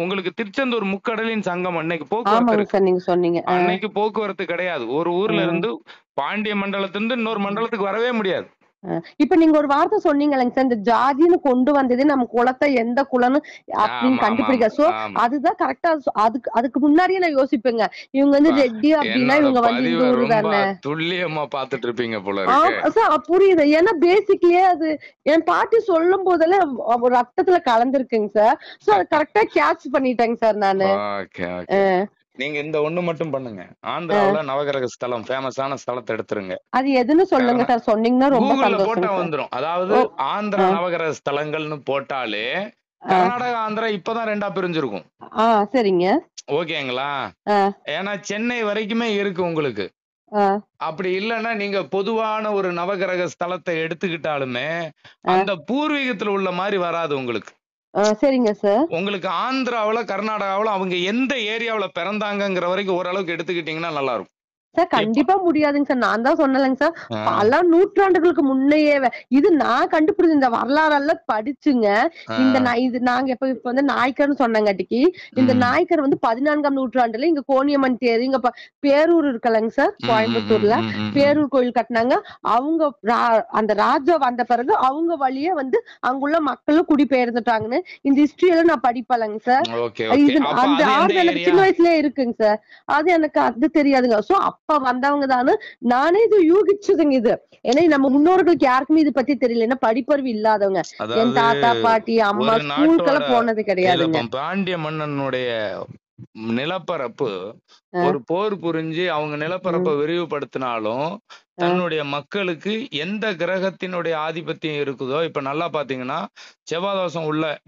உங்களுக்கு திருச்செந்தூர் முக்கடலின் சங்கம் அன்னைக்கு போக்குவரத்து, அன்னைக்கு போக்குவரத்து கிடையாது. ஒரு ஊர்ல இருந்து பாண்டிய மண்டலத்திலிருந்து இன்னொரு மண்டலத்துக்கு வரவே முடியாது. இப்ப நீங்க ஒரு வார்த்தை சொன்னீங்களேங்க சார், இந்த ஜாதின்னு கொண்டு வந்தது நம்ம குலத்தை எந்த குலம்னு அப்படின்னு கண்டுபிடிக்க. சோ அதுதான் கரெக்டா. அதுக்கு முன்னாடியே நான் யோசிப்பேங்க இவங்க வந்து ரெட்டி அப்படின்னா இவங்க வந்து இந்த ஊரு தானே. துல்லியமா பாத்துட்டு இருப்பீங்க போல. புரியுது. ஏன்னா பேசிக்லயே அது என் பாட்டி சொல்லும் போதெல்லாம் ஒரு ரத்தத்துல கலந்துருக்குங்க சார். சோ அது கரெக்டா கேட்ச் பண்ணிட்டேங்க சார் நானு. நீங்க இந்த ஒண்ணு மட்டும் பண்ணுங்க. ஆந்திராவுல நவகிரக ஸ்தலம் ஃபேமஸான ஸ்தலத்தை எடுத்துருங்க. அது எதுன்னு சொல்லுங்க சார், சொன்னீங்கன்னா ரொம்ப சந்தோஷம். போட்டா வந்துரும். அதாவது ஆந்திரா நவகிரக ஸ்தலங்கள்னு போட்டாலே கர்நாடகா ஆந்திரா இப்பதான் 2ஆ பிரிஞ்சிருக்கும். சரிங்க. ஓகேங்களா? ஏன்னா சென்னை வரைக்குமே இருக்கு உங்களுக்கு. அப்படி இல்லைன்னா நீங்க பொதுவான ஒரு நவகிரக ஸ்தலத்தை எடுத்துக்கிட்டாலுமே அந்த பூர்வீகத்துல உள்ள மாதிரி வராது உங்களுக்கு. சரிங்க சார். உங்களுக்கு ஆந்திராவுல கர்நாடகாவுல அவங்க எந்த ஏரியாவுல பிறந்தாங்கங்கிற வரைக்கும் ஓரளவுக்கு எடுத்துக்கிட்டீங்கன்னா நல்லா இருக்கும் சார். கண்டிப்பா முடியாதுங்க சார். நான் தான் சொன்னேங்க சார் பல நூற்றாண்டுகளுக்கு முன்னையே இது நான் கண்டுபிடிச்ச இந்த வரலாறெல்லாம் படிச்சுங்க. இது நாங்க இப்ப வந்து நாயக்கர்னு சொன்னங்காட்டிக்கு இந்த நாயக்கர் வந்து 14ஆம் நூற்றாண்டுல இங்க கோணியம்மன் தேர் இங்க பேரூர் இருக்கலங்க சார், கோயம்புத்தூர்ல பேரூர் கோயில் கட்டினாங்க. அவங்க அந்த ராஜா வந்த பிறகு அவங்க வழியே வந்து அங்குள்ள மக்களும் குடிபெயர்ந்துட்டாங்கன்னு இந்த ஹிஸ்டரி எல்லாம் நான் படிப்பலங்க சார். இது அந்த ஆர்வம் எனக்கு சின்ன வயசுலயே இருக்குங்க சார். அது எனக்கு அது தெரியாதுங்க. சோ அப்ப வந்தவங்க தானு நானே இது யூகிச்சதுங்க. இது ஏன்னா நம்ம முன்னோர்களுக்கு யாருக்குமே இது பத்தி தெரியல. ஏன்னா படிப்பறிவு இல்லாதவங்க. என் தாத்தா பாட்டி அம்மா ஸ்கூலுக்கெல்லாம் போனது கிடையாதுங்க. பாண்டிய மன்னனுடைய நிலப்பரப்பு ஒரு போர் புரிஞ்சு அவங்க நிலப்பரப்பை விரிவுபடுத்தினாலும் தன்னுடைய மக்களுக்கு எந்த கிரகத்தினுடைய ஆதிபத்தியம் இருக்குதோ, இப்ப நல்லா பாத்தீங்கன்னா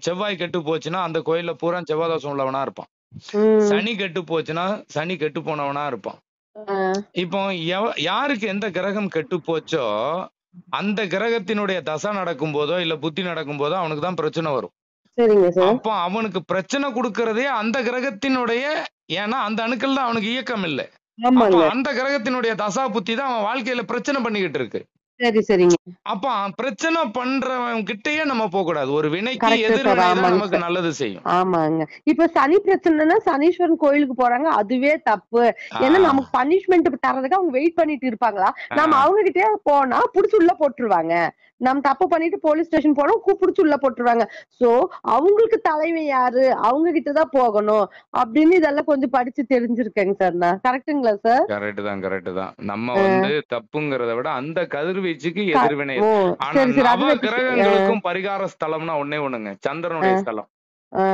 செவ்வாய் கெட்டு போச்சுன்னா அந்த கோயில்ல பூரா செவ்வாதோஷம் உள்ளவனா இருப்பான். சனி கெட்டு போச்சுன்னா சனி கெட்டு போனவனா இருப்பான். இப்போ யாருக்கு எந்த கிரகம் கெட்டு போச்சோ அந்த கிரகத்தினுடைய தசை நடக்கும் போதோ இல்ல புத்தி நடக்கும் போதோ அவனுக்கு தான் பிரச்சனை வரும். அப்போ அவனுக்கு பிரச்சனை கொடுக்கறதே அந்த கிரகத்தினுடைய, ஏன்னா அந்த அணுக்கள் தான் அவனுக்கு இயக்கம் இல்லை. அந்த கிரகத்தினுடைய தசா புத்தி தான் அவன் வாழ்க்கையில பிரச்சனை பண்ணிக்கிட்டு இருக்கு. சரி சரிங்க. அப்ப பிரச்சனை பண்றவன் கிட்டயே நம்ம போக கூடாது. ஒரு வினைக்கு கரெக்ட் சார். எதிர்வினை தான் ஆமாங்க நமக்கு சார். நல்லது செய்யும். ஆமாங்க. இப்ப சனி பிரச்சனைன்னா சனீஸ்வரன் கோயிலுக்கு போறாங்க. அதுவே தப்பு. ஆ, ஏன்னா நமக்கு பனிஷ்மென்ட் தர்றதுக்கு அவங்க வெயிட் பண்ணிட்டு இருப்பாங்களா? நம்ம ஆ. அவங்க கிட்டயே போனா புடிச்சு உள்ள போட்டுருவாங்க. நம்ம தப்பு பண்ணிட்டு போலீஸ் ஸ்டேஷன் போனா புடிச்சு உள்ள போட்டுருவாங்க. சோ அவங்களுக்கு தலைமை யாரு? அவங்க கிட்ட தான் போகணும். அப்படின்னு இதெல்லாம் கொஞ்சம் படிச்சு தெரிஞ்சிருக்கேங்க சார் நான். கரெக்ட்டுங்களா சார்? கரெக்ட் தான். நம்ம ஆ. வந்து தப்புங்கிறத விட அந்த கதிர்வீச்சுக்கு எதிர்வினை. ஓ ஆனா சரி சரி. நவ அது வச்சு கிரகங்களுக்கும் பரிகார ஸ்தலம்னா ஒண்ணே ஒண்ணுங்க. சந்திரனுடைய ஸ்தலம். ஆ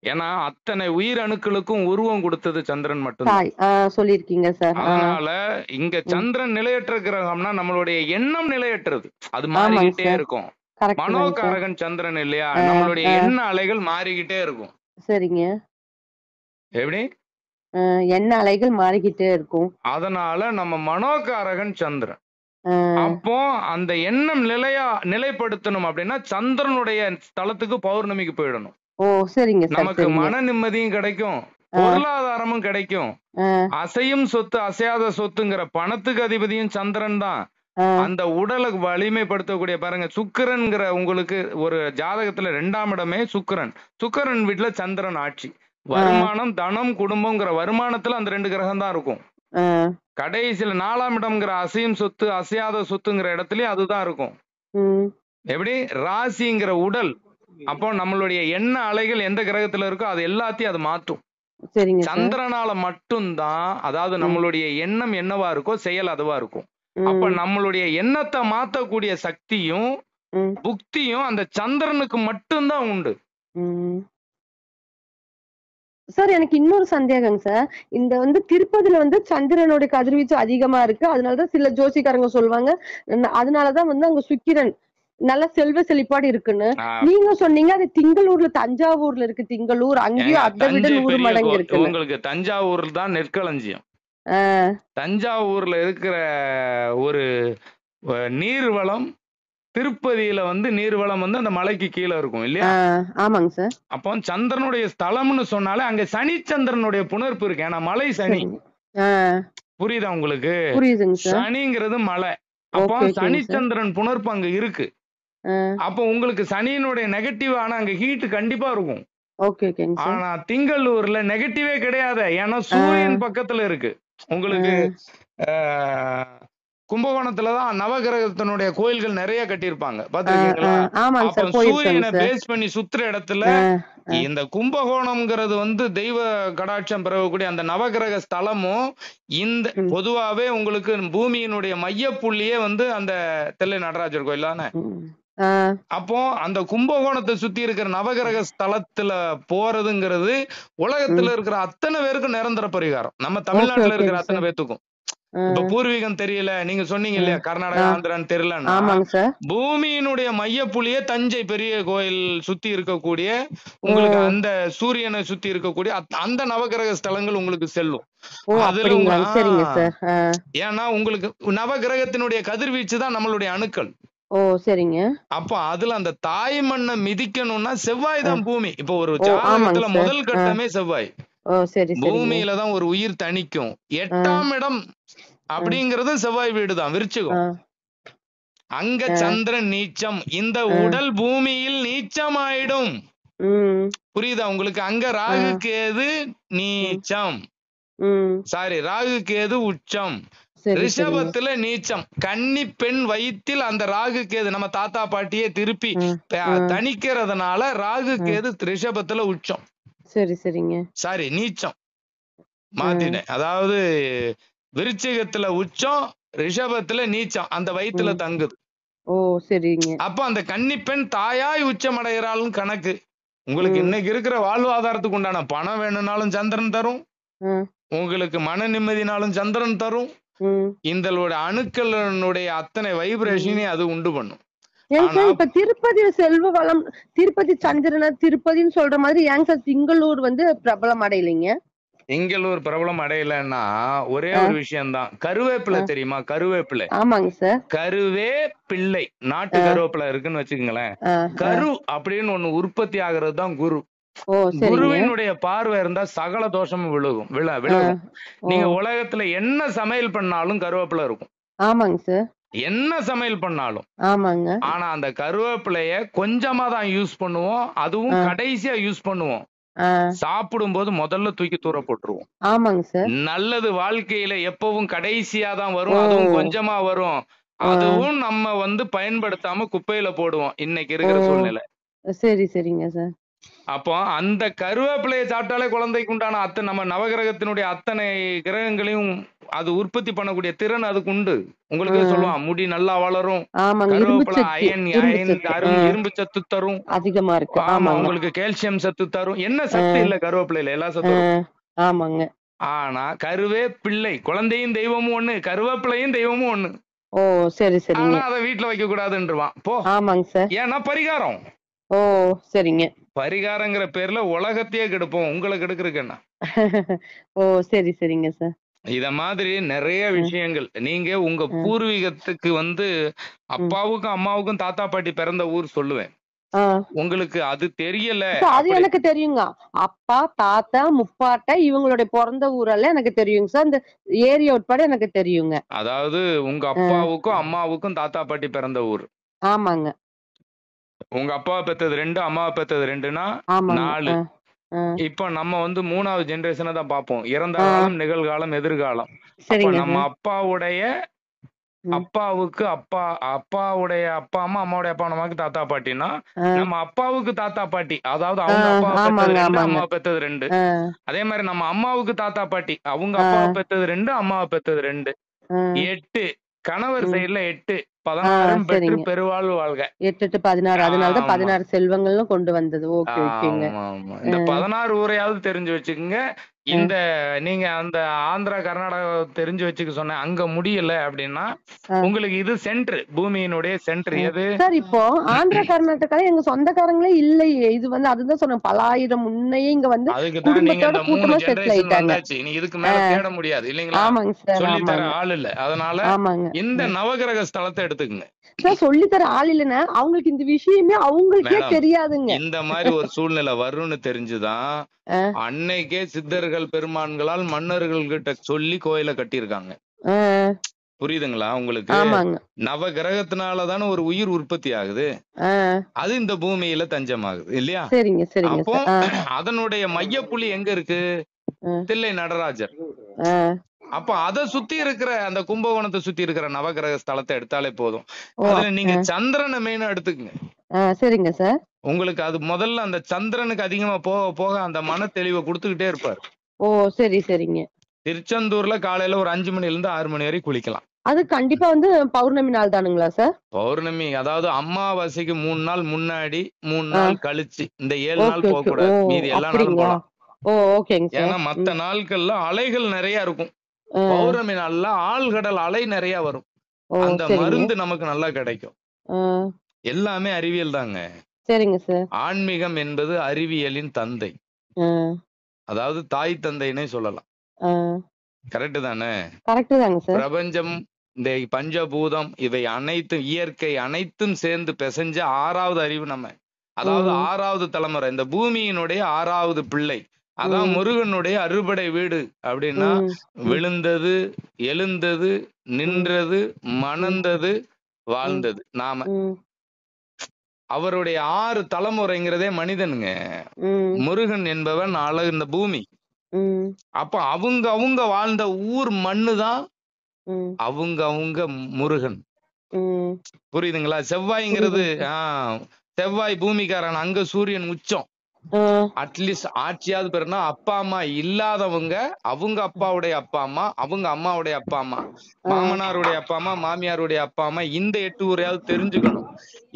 ஏன்னா அத்தனை உயிர் அணுக்களுக்கும் உருவம் கொடுத்தது சந்திரன் மட்டும்தான். தாய் சொல்லிருக்கீங்க சார். அதனால இங்க சந்திரன் நிலையற்ற கிரகம்னா நம்மளுடைய எண்ணம் நிலையற்றது. அது மாறிக்கிட்டே இருக்கும். கரெக்ட் தாங்க சார். மனோகாரகன் சந்திரன் இல்லையா? நம்மளுடைய எண்ண அலைகள் மாறிக்கிட்டே இருக்கும். சரிங்க. எப்படி? எண்ண அலைகள் மாறிக்கிட்டே இருக்கும். அதனால நம்ம மனோகாரகன் சந்திரன். ஆ, அப்போ அந்த எண்ணம் நிலைப்படுத்தணும் அப்படின்னா சந்திரனுடைய ஸ்தலத்துக்கு பௌர்ணமிக்கு போயிடணும். ஓ சரிங்க சார். நமக்கு சரிங்க. மன நிம்மதியும் கிடைக்கும், பொருளாதாரமும் கிடைக்கும். ஆ, அசையும் சொத்து அசையாத சொத்துங்கிற பணத்துக்கு அதிபதியும் சந்திரன் தான். ஆ, அந்த உடலை வலிமைப்படுத்தக்கூடிய பாருங்க, சுக்கிரன்கிற உங்களுக்கு ஒரு ஜாதகத்துல 2ஆம் இடமே சுக்கிரன். சுக்கிரன் வீட்டுல சந்திரன் ஆட்சி. வருமானம், தனம், குடும்பம்ங்கிற வருமானத்துல அந்த 2 கிரகம் தான் இருக்கும். ஆ, கடைசியில 4ஆம் இடம்ங்கிற அசையும் சொத்து அசையாத சொத்துங்கிற இடத்துலயும் அதுதான் இருக்கும். ம், எப்படி? ராசிங்கிற உடல். அப்போ நம்மளுடைய எண்ண அலைகள் எந்த கிரகத்துல இருக்கோ அது எல்லாத்தையும் அது மாற்றும். சரிங்க சார். சந்திரனால மட்டும்தான், அதாவது நம்மளுடைய எண்ணம் என்னவா இருக்கோ செயல் அதுவா இருக்கும். அப்ப ம், நம்மளுடைய எண்ணத்தை மாத்தக்கூடிய சக்தியும் ம், புக்தியும் அந்த சந்திரனுக்கு மட்டும்தான் உண்டு. ம். சார் எனக்கு இன்னொரு சந்தேகங்க சார். இந்த திருப்பதில சந்திரனுடைய கதிர்வீச்சு அதிகமா இருக்கு. அதனாலதான் சில ஜோசிக்காரங்க சொல்லுவாங்க. அதனாலதான் அங்க சுக்கிரன் நல்ல செல்வ செழிப்பாடு இருக்குன்னு. ஆஹ் நீங்க சொன்னீங்க அது திங்களூர்ல, தஞ்சாவூர்ல இருக்கு. திங்களூர் ஏங்க, அங்கேயும் அதை விட தஞ்சை 100 பெரிய மடங்கு இருக்குன்னு. உங்களுக்கு தஞ்சாவூர் தான் நெற்களஞ்சியம். ஆ, தஞ்சாவூர்ல இருக்கிற ஒரு நீர்வளம், திருப்பதியில நீர்வளம் அந்த மலைக்கு கீழே இருக்கும் இல்லையா? ஆமாங்க சார். அப்போ சந்திரனுடைய ஸ்தலம்னு சொன்னாலே அங்க சனி சந்திரனுடைய புணர்ப்பு இருக்கு. ஏன்னா மலை சனி. சரிங்க. ஆ, புரியுதா உங்களுக்கு? புரியுதுங்க சார். சனிங்கிறது மலை. அப்போ ஓகே, ஓகேங்க சனி சார். சந்திரன் புணர்ப்பு அங்க இருக்கு. ஆ, அப்போ உங்களுக்கு சனியினுடைய நெகட்டிவ் ஆனா அங்க ஹீட் கண்டிப்பா இருக்கும். ஓகே, ஓகேங்க சார். ஆனா திங்களூர்ல நெகட்டிவே கிடையாது. ஏன்னா சூரியன் பக்கத்துல இருக்கு. உங்களுக்கு கும்பகோணத்துலதான் நவகிரகத்தினுடைய கோயில்கள் நிறைய கட்டியிருப்பாங்க, பாத்துருக்கீங்களா? ஆமாங்க அப்ப சார். போயிருக்கேங்க சூரியனை சார். பேஸ் பண்ணி சுத்துற இடத்துல இந்த கும்பகோணம்ங்கிறது தெய்வ கடாட்சம் பெறக்கூடிய அந்த நவகிரக ஸ்தலமும் இந்த பொதுவாவே உங்களுக்கு பூமியினுடைய மையப்புள்ளியே அந்த தில்லை நடராஜர் கோயில் தானே. அப்போ அந்த கும்பகோணத்தை சுத்தி இருக்கிற நவகிரக ஸ்தலத்துல போறதுங்கிறது உலகத்துல இருக்கிற அத்தனை பேருக்கும் நிரந்தர பரிகாரம். நம்ம தமிழ்நாட்டுல இருக்கிற அத்தனை பேத்துக்கும். இப்ப பூர்வீகம் தெரியல, நீங்க சொன்னீங்க இல்லையா, கர்நாடகா ஆந்திரான்னு தெரியலன்னா, பூமியினுடைய மையப்புள்ளியே தஞ்சை பெரிய கோயில் சுத்தி இருக்கக்கூடிய உங்களுக்கு அந்த சூரியனை சுத்தி இருக்கக்கூடிய அந்த நவகிரக ஸ்தலங்கள் உங்களுக்கு செல்லும். அதுல ஏன்னா உங்களுக்கு நவகிரகத்தினுடைய கதிர்வீச்சு தான் நம்மளுடைய அணுக்கள். ஓ சரிங்க. அப்ப அதுல அந்த தாய் மண்ணை மிதிக்கணும்னா செவ்வாய் தான் பூமி. இப்ப ஒரு ஜாதகத்துல முதல் கட்டமே செவ்வாய். பூமியில தான் ஒரு உயிர் தணிக்கும். 8ஆம் இடம் அப்படிங்கறது செவ்வாய் வீடுதான், விருச்சிகம். அங்க சந்திரன் நீச்சம். இந்த உடல் பூமியில் நீச்சம் ஆயிடும். புரியுதா உங்களுக்கு? அங்க ராகு கேது நீச்சம், சாரி ராகு கேது உச்சம். ரிஷபத்துல நீச்சம். கன்னி பெண் வயிற்றில் அந்த ராகு கேது நம்ம தாத்தா பாட்டியே திருப்பி தணிக்கிறதுனால ராகு கேது ரிஷபத்துல உச்சம். சரி சரிங்க. சாரி நீச்சம் மாத்தினேன். அதாவது விருச்சிகத்துல உச்சம், ரிஷபத்துல நீச்சம், அந்த வயிற்றுல தங்குது. ஓ சரிங்க. அப்ப அந்த கன்னி பெண் தாயாய் உச்சம் அடைகிறாள்னு கணக்கு. உங்களுக்கு இன்னைக்கு இருக்கிற வாழ்வாதாரத்துக்கு உண்டான பணம் வேணும்னாலும் சந்திரன் தரும், உங்களுக்கு மன நிம்மதினாலும் சந்திரன் தரும். இந்த அணுக்களுடைய அத்தனை வைப்ரேஷனையும் அது உண்டு பண்ணும். இப்ப திருப்பதி செல்வ வளம், திருப்பதி சந்திரன திருப்பதின்னு சொல்ற மாதிரி ஏங்க சார் திங்களூர் பிரபலம் அடையலைங்க? திங்களூர் பிரபலம் அடையலன்னா ஒரே ஒரு விஷயம்தான். கருவேப்பிலை தெரியுமா? கருவேப்பிலை. ஆமாங்க சார். கருவேப்பிள்ளை, நாட்டு கருவேப்பிலை இருக்குன்னு வச்சுக்கோங்களேன். கரு அப்படின்னு ஒண்ணு உற்பத்தி ஆகிறது தான் குரு. குருவினுடைய பார்வை இருந்தா சகல தோஷமும் விலகும். நீங்க உலகத்துல என்ன சமையல் பண்ணாலும் கருவேப்பிலை இருக்கும். ஆமாங்க சார். என்ன சமையல் பண்ணாலும். ஆமாங்க. ஆனா அந்த கருவேப்பிலைய கொஞ்சமா தான் யூஸ் பண்ணுவோம். அதுவும் கடைசியா யூஸ் பண்ணுவோம். சாப்பிடும்போது முதல்ல தூக்கி தூர போட்டுருவோம். ஆமாங்க சார். நல்லது வாழ்க்கையில எப்பவும் கடைசியா தான் வரும். அதுவும் கொஞ்சமா வரும். அதுவும் நம்ம பயன்படுத்தாம குப்பையில போடுவோம் இன்னைக்கு இருக்கிற சூழ்நிலை. சரி சரிங்க சார். அப்போ அந்த கருவேப்பிலையை சாப்பிட்டாலே குழந்தைக்கு உண்டான நம்ம நவகிரகத்தினுடைய அத்தனை கிரகங்களையும் அது உற்பத்தி பண்ணக்கூடிய திறன் அதுக்கு உண்டு. உங்களுக்கு சொல்லுவான் முடி நல்லா வளரும், கருவேப்பிலை இரும்பு சத்து தரும் அதிகமா இருக்கு. ஆமா, உங்களுக்கு கால்சியம் சத்து தரும். என்ன சத்து இல்ல கருவேப்பிலையில? எல்லா சத்தும். ஆமாங்க. ஆனா கருவேப்பிள்ளை, குழந்தையும் தெய்வமும் ஒண்ணு, கருவேப்பிலையும் தெய்வமும் ஒண்ணு. ஓ சரி சரி. ஆனா அதை வீட்டுல வைக்க கூடாதுன்றான். போ. ஆமாங்க சார். ஏன்னா பரிகாரம். ஓ சரிங்க. பரிகாரங்கிற பேர்ல உலகத்தையே கெடுப்போம். உங்களை கெடுக்கிறதுக்கு என்ன? ஓ சரி சரிங்க சார். இத மாதிரி நிறைய விஷயங்கள். நீங்க உங்க பூர்வீகத்துக்கு அப்பாவுக்கும் அம்மாவுக்கும் தாத்தா பாட்டி பிறந்த ஊர் சொல்லுவேன். உங்களுக்கு அது தெரியல? அது எனக்கு தெரியுங்க. அப்பா, தாத்தா, முப்பாட்டை இவங்களுடைய பிறந்த ஊரெல்லாம் எனக்கு தெரியுங்க சார். இந்த ஏரியா உட்பட எனக்கு தெரியுங்க. அதாவது உங்க அப்பாவுக்கும் அம்மாவுக்கும் தாத்தா பாட்டி பிறந்த ஊர். ஆமாங்க. உங்க அப்பாவை பெத்தது 2, அம்மாவை பெத்தது 2னா 4. இப்ப நம்ம 3வது ஜெனரேஷனை தான் பார்ப்போம். இறந்த காலம், நிகழ்காலம், எதிர்காலம். அப்ப நம்ம அப்பாவுடைய அப்பாவுக்கு அப்பாவுடைய அப்பா அம்மா, அம்மாவுடைய அப்பா அம்மாவுக்கு தாத்தா பாட்டினா, நம்ம அப்பாவுக்கு தாத்தா பாட்டி, அதாவது அவங்க அப்பாவை பெத்தது 2, அம்மாவை பெத்தது 2. அதே மாதிரி நம்ம அம்மாவுக்கு தாத்தா பாட்டி, அவங்க அப்பாவை பெத்தது 2, அம்மாவை பெத்தது 2. 8 கணவர் சைடுல 8, 16 பெற்று பெருவாழ்வு வாழ்க. 8 to 16. அதனாலதான் 16 செல்வங்களும் கொண்டு வந்தது. ஓகே ஓகேங்க. இந்த 16 ஊரையாவது தெரிஞ்சு வச்சுக்கோங்க. இந்த நீங்க அந்த ஆந்திரா கர்நாடகா தெரிஞ்சு வச்சுக்க சொன்ன அங்க முடியல அப்படின்னா உங்களுக்கு இது சென்டர், பூமியினுடைய சென்டர். எது சார்? இப்போ ஆந்திரா கர்நாடகா எங்க சொந்தக்காரங்களே இல்லையே. இது அதுதான் சொன்னேன், பல ஆயிரம் முன்னையே இங்க அதுக்குதான் நீங்க இந்த 3 ஜெனரேஷன் வந்தாச்சு. நீ இதுக்கு மேல தேட முடியாது இல்லைங்களா? ஆமாங்க சார். சொல்லி தர ஆள் இல்ல. அதனால இந்த நவகிரக ஸ்தலத்தை எடுத்துக்கங்க. சொல்லி தர ஆள் இல்லைன்னா அவங்களுக்கு இந்த விஷயமே அவங்களுக்கே தெரியாதுங்க. இந்த மாதிரி ஒரு சூழ்நிலை வரும்னு தெரிஞ்சுதான் அன்னைக்கே சித்தர்கள் பெருமான்களால் மன்னர்கள் கிட்ட சொல்லி கோயிலை கட்டியிருக்காங்க. புரியுதுங்களா உங்களுக்கு? நவ கிரகத்தினாலதான ஒரு உயிர் உற்பத்தி ஆகுது. அது இந்த பூமியில தஞ்சமாகுது இல்லையா? அப்போ அதனுடைய மையப்புள்ளி எங்க இருக்கு? தில்லை நடராஜர். அப்ப அதை சுத்தி இருக்கிற அந்த கும்பகோணத்தை சுத்தி இருக்கிற நவகிரக ஸ்தலத்தை எடுத்தாலே போதும். அதுல நீங்க சந்திரனை மெயினா எடுத்துக்கங்க. சரிங்க சார். உங்களுக்கு அது முதல்ல அந்த சந்திரனுக்கு அதிகமா போக போக அந்த மன தெளிவை கொடுத்துக்கிட்டே இருப்பாரு. ஓ சரி சரிங்க. திருச்செந்தூர்ல காலையில ஒரு 5 மணில இருந்து 6 மணி வரை குளிக்கலாம். அது கண்டிப்பா பௌர்ணமி நாள் தானுங்களா சார்? பௌர்ணமி அதாவது அமாவாசைக்கு 3 நாள் முன்னாடி, 3 நாள் கழிச்சு, இந்த 7 நாள் போக கூடாது. மீதி எல்லா நாளும் போலாம். ஓ ஓகேங்க. ஏன்னா மத்த நாட்கள்ல அலைகள் நிறைய இருக்கும். பௌர்ணமி நாள்ல ஆழ்கடல் அலை நிறைய வரும். அந்த மருந்து நமக்கு நல்லா கிடைக்கும். எல்லாமே அறிவியல் தாங்க. சரிங்க சார். ஆன்மீகம் என்பது அறிவியலின் தந்தை. அதாவது தாய் தந்தைன்னே சொல்லலாம். கரெக்ட் தானே? கரெக்ட் தாங்க சார். பிரபஞ்சம், இந்த பஞ்சபூதம், இவை அனைத்தும், இயற்கை அனைத்தும் சேர்ந்து பிசைஞ்ச 6வது அறிவு நம்ம. அதாவது 6வது தலைமுறை, இந்த பூமியினுடைய 6வது பிள்ளை. அதான் முருகனுடைய அறுபடை வீடு அப்படின்னா விழுந்தது, எழுந்தது, நின்றது, மணந்தது, வாழ்ந்தது நாம. அவருடைய 6 தலைமுறைங்கிறதே மனிதனுங்க. முருகன் என்பவன் இந்த பூமி. அப்ப அவங்க வாழ்ந்த ஊர் மண்ணுதான் அவங்க முருகன். புரியுதுங்களா? செவ்வாய்ங்கிறது செவ்வாய் பூமிக்காரன், அங்க சூரியன் உச்சம். அட்லீஸ்ட் ஆட்சியாவது பெறனா அப்பா அம்மா இல்லாதவங்க, அவங்க அப்பாவுடைய அப்பா அம்மா, அவங்க அம்மாவுடைய அப்பா அம்மா, மாமனாருடைய அப்பா அம்மா, மாமியாருடைய அப்பா அம்மா, இந்த 8 ஊரையாவது தெரிஞ்சுக்கணும்.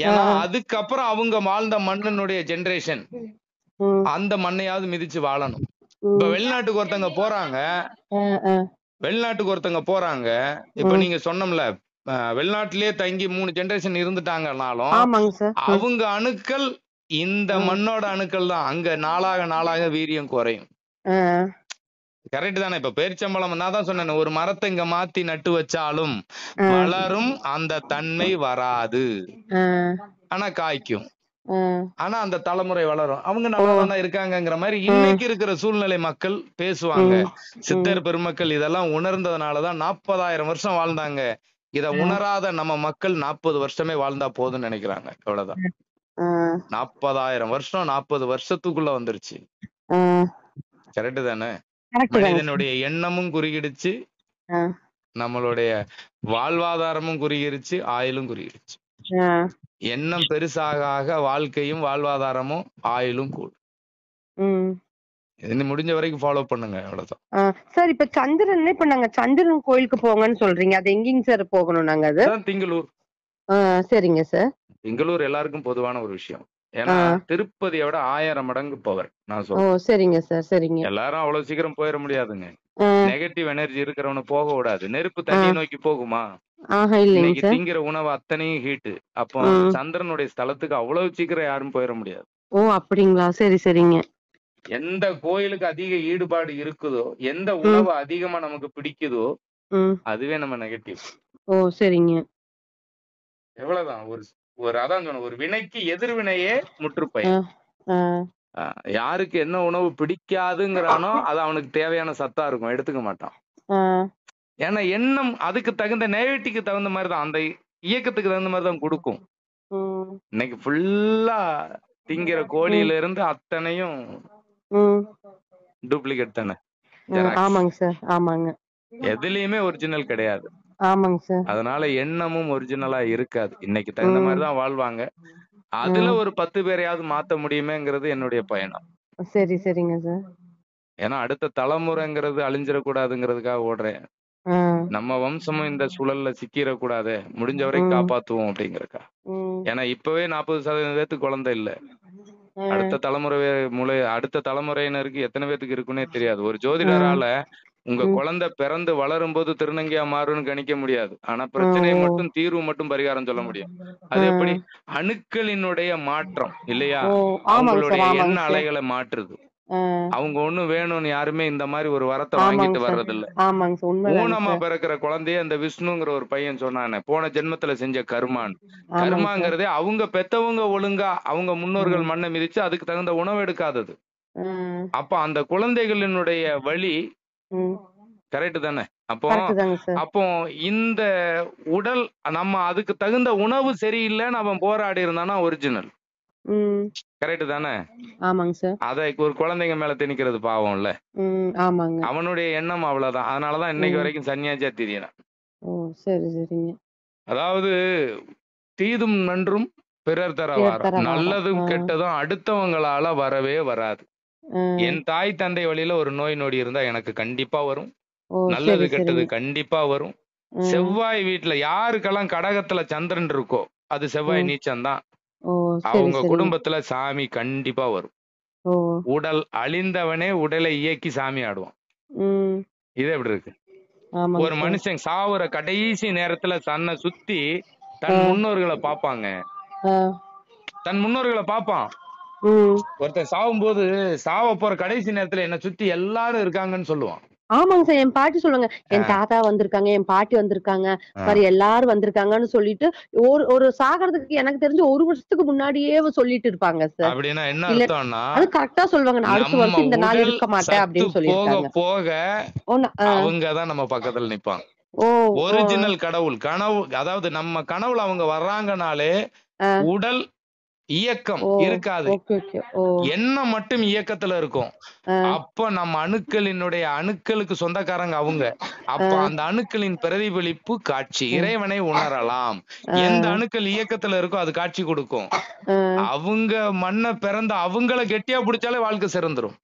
ஏன்னா அதுக்கப்புறம் அவங்க வாழ்ந்த மண்ணினுடைய ஜெனரேஷன் அந்த மண்ணையாவது மிதிச்சு வாழணும். இப்ப வெளிநாட்டுக்கு ஒருத்தங்க போறாங்க. இப்ப நீங்க சொன்னோம்ல, வெளிநாட்டிலேயே தங்கி 3 ஜெனரேஷன் இருந்துட்டாங்கனாலும் அவங்க அணுக்கள் இந்த மண்ணோட அணுக்கள் தான். அங்க நாளாக வீரியம் குறையும். கரெக்ட் தானே? இப்ப பேரிச்சம்பழம் நான் தான் சொன்னேன், ஒரு மரத்தை இங்க மாத்தி நட்டு வச்சாலும் வளரும், அந்த தன்மை வராது, ஆனா காய்க்கும். ஆனா அந்த தலைமுறை வளரும். அவங்க நல்லா இருக்காங்கிற மாதிரி இன்னைக்கு இருக்கிற சூழ்நிலை மக்கள் பேசுவாங்க. சித்தர் பெருமக்கள் இதெல்லாம் உணர்ந்ததுனாலதான் 40,000 வருஷம் வாழ்ந்தாங்க. இத உணராத நம்ம மக்கள் 40 வருஷமே வாழ்ந்தா போதும்னு நினைக்கிறாங்க. அவ்வளவுதான். 40,000 வருஷம் 40 வருஷத்துக்குள்ள வந்துருச்சு. கரெக்ட் தானே? மனிதனுடைய எண்ணமும் குறுகிடுச்சு, நம்மளுடைய வாழ்வாதாரமும் குறுகிருச்சு, ஆயுளும் குறுகிருச்சு. எண்ணம் பெருசாக ஆக வாழ்க்கையும் வாழ்வாதாரமும் ஆயுளும் கூடும். முடிஞ்ச வரைக்கும் ஃபாலோ பண்ணுங்க. அவ்வளவுதான் சார். இப்ப சந்திரன், இப்ப நாங்க சந்திரன் கோயிலுக்கு போங்கன்னு சொல்றீங்க, அது எங்கேங்க சார் போகணும் நாங்க? அது திங்களூர். சரிங்க சார். திங்களூர் எல்லாருக்கும் பொதுவான ஒரு விஷயம். ஏன்னா திருப்பதியோட 1000 மடங்கு பவர். நான் சொல்றேன். சரிங்க சார். சரிங்க. எல்லாரும் அவ்வளவு சீக்கிரம் போயிட முடியாதுங்க. நெகட்டிவ் எனர்ஜி இருக்கிறவன போக விடாது. நெருப்பு தண்ணி நோக்கி போகுமா? இன்னைக்கு திங்கிற உணவு அத்தனையும் ஹீட். அப்போ சந்திரனுடைய ஸ்தலத்துக்கு அவ்வளவு சீக்கிரம் யாரும் போயிட முடியாது. அப்படிங்களா? சரி சரிங்க. எந்த கோயிலுக்கு அதிக ஈடுபாடு இருக்குதோ, எந்த உணவு அதிகமா நமக்கு பிடிக்குதோ, அதுவே நம்ம நெகட்டிவ். சரிங்க. எவ்வளவுதான் ஒரு அதான் சொன்ன, ஒரு வினைக்கு எதிர்வினையே முற்றுப்பயன். யாருக்கு என்ன உணவு பிடிக்காதுங்கிறானோ அது அவனுக்கு தேவையான சத்தா இருக்கும், எடுத்துக்க மாட்டான். ஏன்னா எண்ணம் அதுக்கு தகுந்த நேவிட்டிக்கு தகுந்த மாதிரிதான், அந்த இயக்கத்துக்கு தகுந்த மாதிரிதான் கொடுக்கும். இன்னைக்கு ஃபுல்லா திங்கிற கோழியில இருந்து அத்தனையும் டூப்ளிகேட் தானே. ஆமாங்க சார். ஆமாங்க. எதுலயுமே ஒரிஜினல் கிடையாது. ஆமாங்க சார். அதனால எண்ணமும் ஒரிஜினலா இருக்காது. இன்னைக்கு தகுந்த மாதிரிதான் வாழ்வாங்க. அதுல ஒரு 10 பேரையாவது மாத்த முடியுமேங்கிறது என்னுடைய பயணம். சரி சரிங்க சார். ஏன்னா அடுத்த தலைமுறைங்கிறது அழிஞ்சிடக்கூடாதுங்கிறதுக்காக ஓடுறேன். நம்ம வம்சமும் இந்த சூழல்ல சிக்கிடக்கூடாது, முடிஞ்ச வரைக்கும் காப்பாத்துவோம் அப்படிங்கறக்கா. ஏன்னா இப்பவே 40% பேத்துக்கு குழந்தை இல்ல. அடுத்த தலைமுறையினருக்கு எத்தனை பேத்துக்கு இருக்குன்னே தெரியாது. ஒரு ஜோதிடரால உங்க குழந்தை பிறந்து வளரும் போது திருநங்கையா மாறும்னு கணிக்க முடியாது. ஆனா பிரச்சனையை மட்டும், தீர்வு மட்டும் பரிகாரம் சொல்ல முடியும். அது எப்படி? அணுக்களினுடைய மாற்றம் இல்லையா? அவங்களுடைய எண்ண அலைகளை மாற்றுது. அவங்க ஒண்ணும் வேணும்னு யாருமே இந்த மாதிரி ஒரு வரத்தை வாங்கிட்டு வர்றது இல்ல. ஊனமா பிறக்கிற குழந்தைய அந்த விஷ்ணுங்கிற ஒரு பையன் சொன்னானே, போன ஜென்மத்துல செஞ்ச கர்மான்னு. கர்மாங்கிறதே அவங்க பெத்தவங்க ஒழுங்கா அவங்க முன்னோர்கள் மண்ணை மிதிச்சு அதுக்கு தகுந்த உணவு எடுக்காதது. அப்ப அந்த குழந்தைகளினுடைய வழி கரெக்ட் தானே? அப்போ இந்த உடல் நம்ம அதுக்கு தகுந்த உணவு சரியில்லைன்னு அவன் போராடி இருந்தானா ஒரிஜினல். கரெக்ட் தானே? ஆமாங்க சார். அத ஒரு குழந்தைங்க மேல திணிக்கிறது பாவம்ல. ஆமாங்க. அவனுடைய எண்ணம் அவ்வளவுதான். அதனாலதான் இன்னைக்கு வரைக்கும் சன்னியாசியா தெரியறான். சரி சரிங்க. அதாவது தீதும் நன்றும் பிறர் தர வாரம், நல்லதும் கெட்டதும் அடுத்தவங்களால வரவே வராது. என் தாய் தந்தை வழியில ஒரு நோய் நொடி இருந்தா எனக்கு கண்டிப்பா வரும். நல்லது கெட்டது கண்டிப்பா வரும். செவ்வாய் வீட்டுல யாருக்கெல்லாம் கடகத்துல சந்திரன் இருக்கோ அது செவ்வாய் நீச்சம்தான். அவங்க குடும்பத்துல சாமி கண்டிப்பா வரும். உடல் அழிந்தவனே உடலை இயக்கி சாமி ஆடுவான். இது எப்படி இருக்கு? ஒரு மனுஷன் சாவுற கடைசி நேரத்துல தன்னை சுத்தி தன் முன்னோர்களை பாப்பாங்க. தன் முன்னோர்களை பாப்பான். ஒருத்தன் சாவும் போது சாவ போற கடைசி நேரத்துல என்ன சுத்தி எல்லாரும் இருக்காங்கன்னு சொல்லுவான். ஆமாங்க சார். என் பாட்டி சொல்லுங்க, என் தாத்தா வந்திருக்காங்க, என் பாட்டி வந்திருக்காங்க, பாரு எல்லாரும் வந்திருக்காங்கன்னு சொல்லிட்டு ஒரு சாகிறதுக்கு எனக்கு தெரிஞ்சு 1 வருஷத்துக்கு முன்னாடியே சொல்லிட்டு இருப்பாங்க சார். அப்படின்னா என்ன அர்த்தம்னா, அது கரெக்டா சொல்லுவாங்க, நான் அடுத்த வருஷம் இந்த நாள் இருக்க மாட்டேன் அப்படின்னு சொல்லிருக்காங்க. போக அவங்கதான் நம்ம பக்கத்துல நிப்பாங்க. ஒரிஜினல் கடவுள் கனவு, அதாவது நம்ம கனவுல அவங்க வர்றாங்கனாலே உடல் இயக்கம் இருக்காது, எண்ணம் மட்டும் இயக்கத்துல இருக்கும். அப்ப நம்ம அணுக்களுக்கு சொந்தக்காரங்க அவங்க. அப்ப அந்த அணுக்களின் பிரதிபலிப்பு காட்சி, இறைவனை உணரலாம். எந்த அணுக்கள் இயக்கத்துல இருக்கோ அது காட்சி கொடுக்கும். அவங்க மண்ணை பிறந்த அவங்கள கெட்டியா பிடிச்சாலே வாழ்க்கை சிறந்துரும்.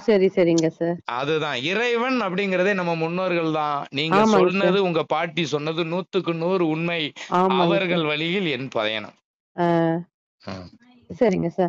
சரி சரிங்க சார். அதுதான் இறைவன் அப்படிங்கறதே நம்ம முன்னோர்கள் தான். நீங்க சொன்னது, உங்க பாட்டி சொன்னது 100க்கு 100 உண்மை. அவர்கள் வழியில் என் பயணம். சரிங்க சார்.